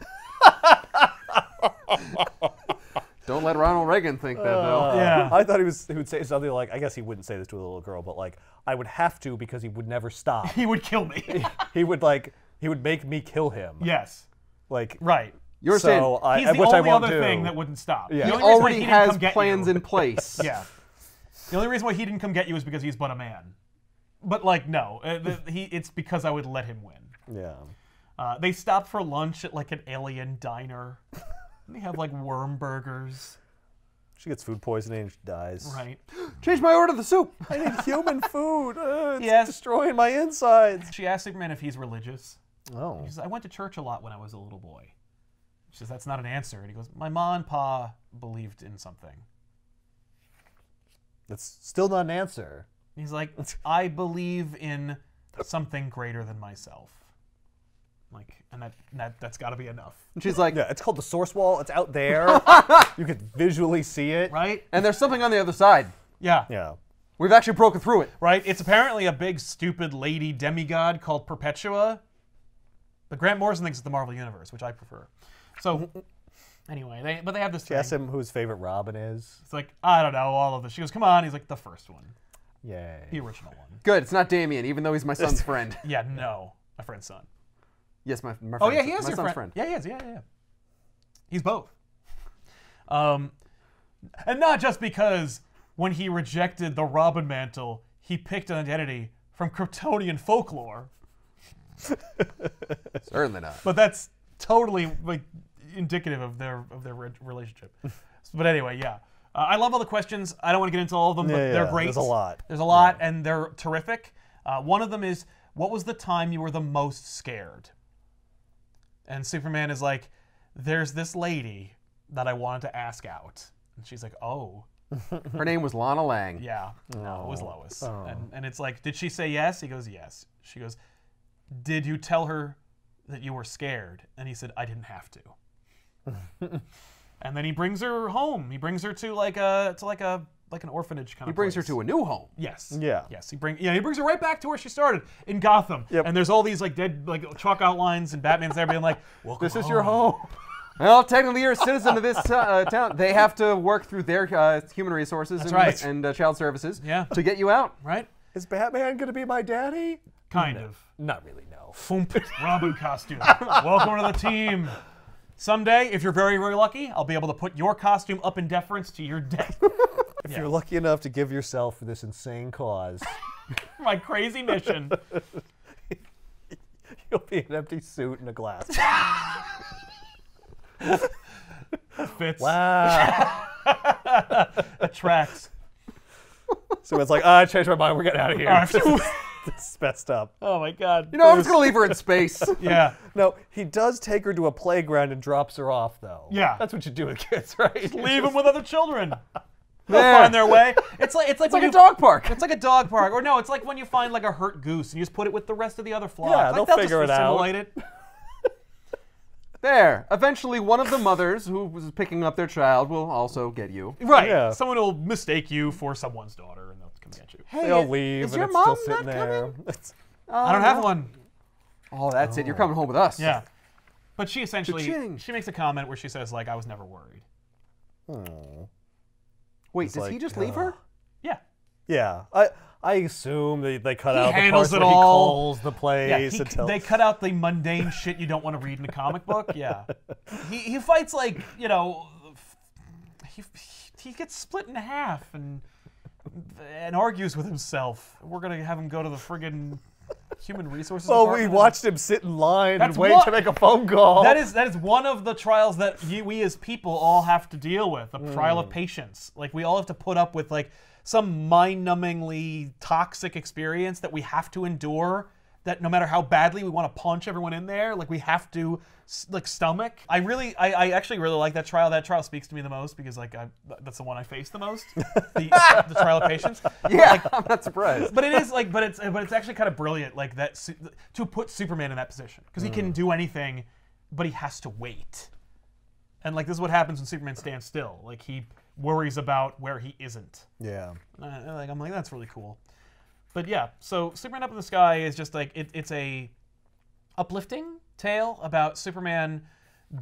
Don't let Ronald Reagan think that, though. Yeah. I thought he would say something like, I guess he wouldn't say this to a little girl, but like, I would have to because he would never stop. He would kill me. he would make me kill him. Yes. Like, Right. You understand? So He's the which I only won't other do. thing that wouldn't stop. Yeah. The He only reason why already didn't has come get plans you- in place. Yeah. The only reason why he didn't come get you is because he's but a man. But like, no, it's because I would let him win. Yeah. They stopped for lunch at like an alien diner. They have like worm burgers. She gets food poisoning and she dies. Right. Change my order to the soup. I need human food. It's Yes. destroying my insides. She asked Superman if he's religious. Oh. He says, I went to church a lot when I was a little boy. She says, that's not an answer. And he goes, my mom and pa believed in something. That's still not an answer. He's like, I believe in something greater than myself. Like, and that's got to be enough. And she's like, Yeah, it's called the source wall. It's out there. You could visually see it. Right? and there's something on the other side. Yeah. Yeah. We've actually broken through it. Right? It's apparently a big, stupid lady demigod called Perpetua. But Grant Morrison thinks it's the Marvel Universe, which I prefer. So, anyway, they have this She thing. asked him who his favorite Robin is. It's like, I don't know, all of this. She goes, come on. He's like, the first one. Yay. The original one. Good, it's not Damien, even though he's my son's friend. Yeah, no. My friend's son. Yes, my friend. Oh, yeah, he is my your son's friend. Yeah, he is. Yeah. He's both. And not just because when he rejected the Robin mantle, he picked an identity from Kryptonian folklore. Certainly not. But that's totally like indicative of their relationship. But anyway, yeah. I love all the questions. I don't want to get into all of them, but they're great. There's a lot. There's a lot, and they're terrific. One of them is, what was the time you were the most scared? And Superman is like, there's this lady that I wanted to ask out. And she's like, oh. Her name was Lana Lang. Yeah. No, it was Lois. Oh. And it's like, did she say yes? He goes, yes. She goes, did you tell her that you were scared? And he said, I didn't have to. And then he brings her home. He brings her to like an orphanage kind of He brings her place. to a new home. Yes. Yeah. Yes. He brings her right back to where she started in Gotham. Yep. And there's all these like dead like chalk outlines, and Batman's there being like, "Welcome This is your home." home. Well, technically you're a citizen of this town. They have to work through their human resources right. and child services Yeah. to get you out. Right? Is Batman going to be my daddy? Kind of. Not really, no. Foomp. Robin costume. Welcome to the team. Someday, if you're very, very lucky, I'll be able to put your costume up in deference to your death. If you're lucky enough to give yourself for this insane cause, My crazy mission. you'll be an empty suit and a glass. Fits. Wow. That tracks. So it's like, I changed my mind. We're getting out of here. This is messed up. Oh my God. You know, I'm just gonna leave her in space. Yeah. No, he does take her to a playground and drops her off, though. Yeah. That's what you do with kids, right? Leave them with other children. There. They'll find their way. It's like It's like a dog park. It's like a dog park, or no, it's like when you find like a hurt goose and you just put it with the rest of the other flock. Yeah, like, they'll just figure it out. assimilate it. There. Eventually, one of the mothers who was picking up their child will also get you. Right. Yeah. Someone will mistake you for someone's daughter and they'll come get you. Hey, They'll leave is and your it's mom still sitting not there. coming? I don't have one. Oh, that's it. You're coming home with us. Yeah. But she essentially Cha-ching. she makes a comment where she says like, I was never worried. Oh. Wait, It's does he like, just leave her? Yeah. Yeah. I assume they cut He out the handles parts it where he all. calls the place Yeah, until they cut out the mundane shit you don't want to read in a comic book. Yeah, he fights like he gets split in half and argues with himself. We're gonna have him go to the friggin' human resources. Well, we department. watched him sit in line That's and wait what- to make a phone call. That is one of the trials that we as people all have to deal with. A trial of patience. Like we all have to put up with like some mind-numbingly toxic experience that we have to endure that no matter how badly we want to punch everyone in there, like we have to like stomach. I actually really like that trial. That trial speaks to me the most because like that's the one I face the most. The trial of patience. Yeah, like, I'm not surprised. But it is like, but it's actually kind of brilliant, like that to put Superman in that position because he can do anything, but he has to wait. And like this is what happens when Superman stands still. Like he worries about where he isn't. Yeah. I'm like that's really cool. But yeah, so Superman Up in the Sky is just like it's a uplifting tale about Superman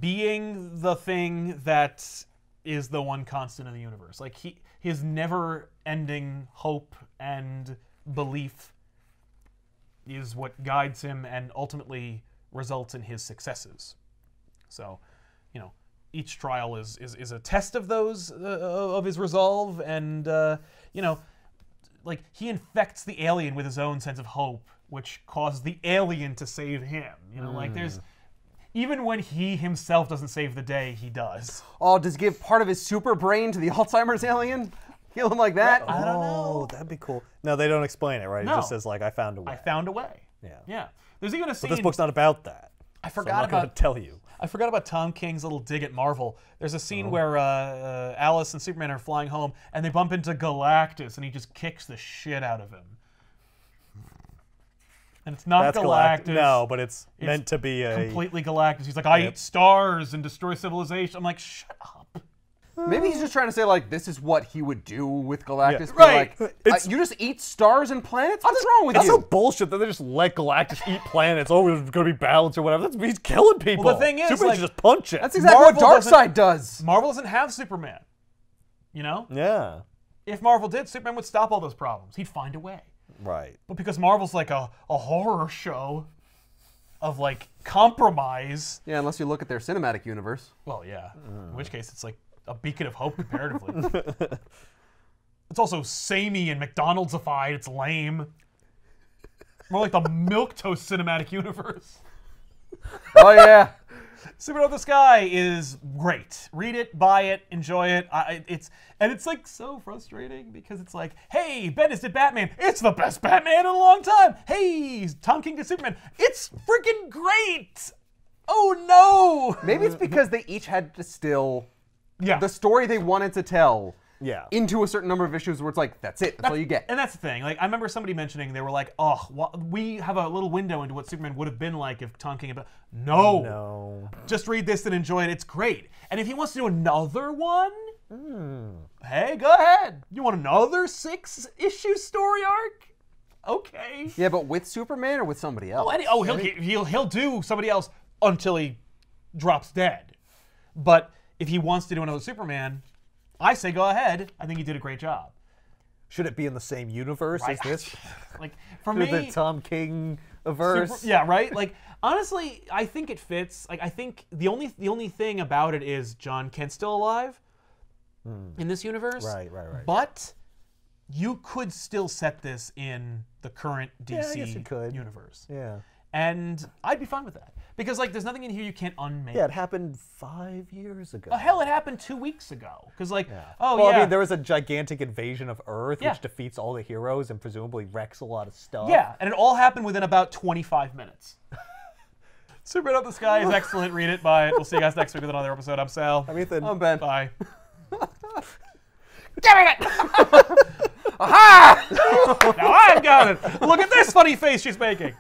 being the thing that is the one constant in the universe. Like his never-ending hope and belief is what guides him and ultimately results in his successes. So, you know, each trial is a test of those of his resolve, and you know, like he infects the alien with his own sense of hope, which causes the alien to save him. You know, like there's even when he himself doesn't save the day, he does. Oh, does he give part of his super brain to the Alzheimer's alien? Heal him like that? I don't know. Oh, that'd be cool. No, they don't explain it, right? No. It just says like, I found a way. I found a way. Yeah. Yeah. There's even a scene. But this book's not about that. I So I'm forgot not gonna about. tell you. I forgot about Tom King's little dig at Marvel. There's a scene where Alice and Superman are flying home, and they bump into Galactus, and he just kicks the shit out of him. And it's not That's Galactus. No, but it's meant to be a... completely Galactus. He's like, I eat stars and destroy civilization. I'm like, shut up. Maybe he's just trying to say, like, this is what he would do with Galactus. Yeah. Be Right. Like, It's- you just eat stars and planets? What's wrong with That's you? so bullshit that they just let Galactus eat planets. Oh, it's going to be balanced or whatever. He's killing people. Well, the thing is, Superman like, should just punch it. That's exactly Marvel what doesn't- Darkseid does. Marvel doesn't have Superman. You know? Yeah. If Marvel did, Superman would stop all those problems. He'd find a way. Right. But because Marvel's like a horror show of like compromise. Yeah, unless you look at their cinematic universe. Well, yeah. In which case, it's like a beacon of hope comparatively. It's also samey and McDonald'sified. It's lame. More like the Milquetoast cinematic universe. Oh, yeah. Superman of the Sky is great. Read it, buy it, enjoy it. It's like so frustrating because it's like, hey, Bendis did Batman. It's the best Batman in a long time. Hey, Tom King did Superman. It's freaking great. Oh no. Maybe it's because they each had to distill Yeah. the story they wanted to tell Yeah. into a certain number of issues where it's like, that's it. That's all you get. And that's the thing. Like I remember somebody mentioning they were like, "Oh, we have a little window into what Superman would have been like if Tom King had." No, just read this and enjoy it. It's great. And if he wants to do another one, hey, go ahead. You want another 6-issue story arc? Okay. Yeah, but with Superman or with somebody else? He'll do somebody else until he drops dead. But if he wants to do another Superman, I say go ahead. I think he did a great job. Should it be in the same universe as this? Like for With me, the Tom King averse? yeah, right. Like honestly, I think it fits. Like I think the only thing about it is John Kent's still alive in this universe. Right. But you could still set this in the current DC I guess you could. universe. Yeah. And I'd be fine with that because like there's nothing in here you can't unmake. Yeah, it happened 5 years ago. Oh, hell, it happened 2 weeks ago. Because like, Well, I mean, there was a gigantic invasion of Earth, Yeah. which defeats all the heroes and presumably wrecks a lot of stuff. yeah, and it all happened within about 25 minutes. Superman Up the Sky is excellent. Read it, buy it. We'll see you guys next week with another episode. I'm Sal. I'm Ethan. I'm Ben. Bye. Damn it! Aha! Now I've got it. Look at this funny face she's making.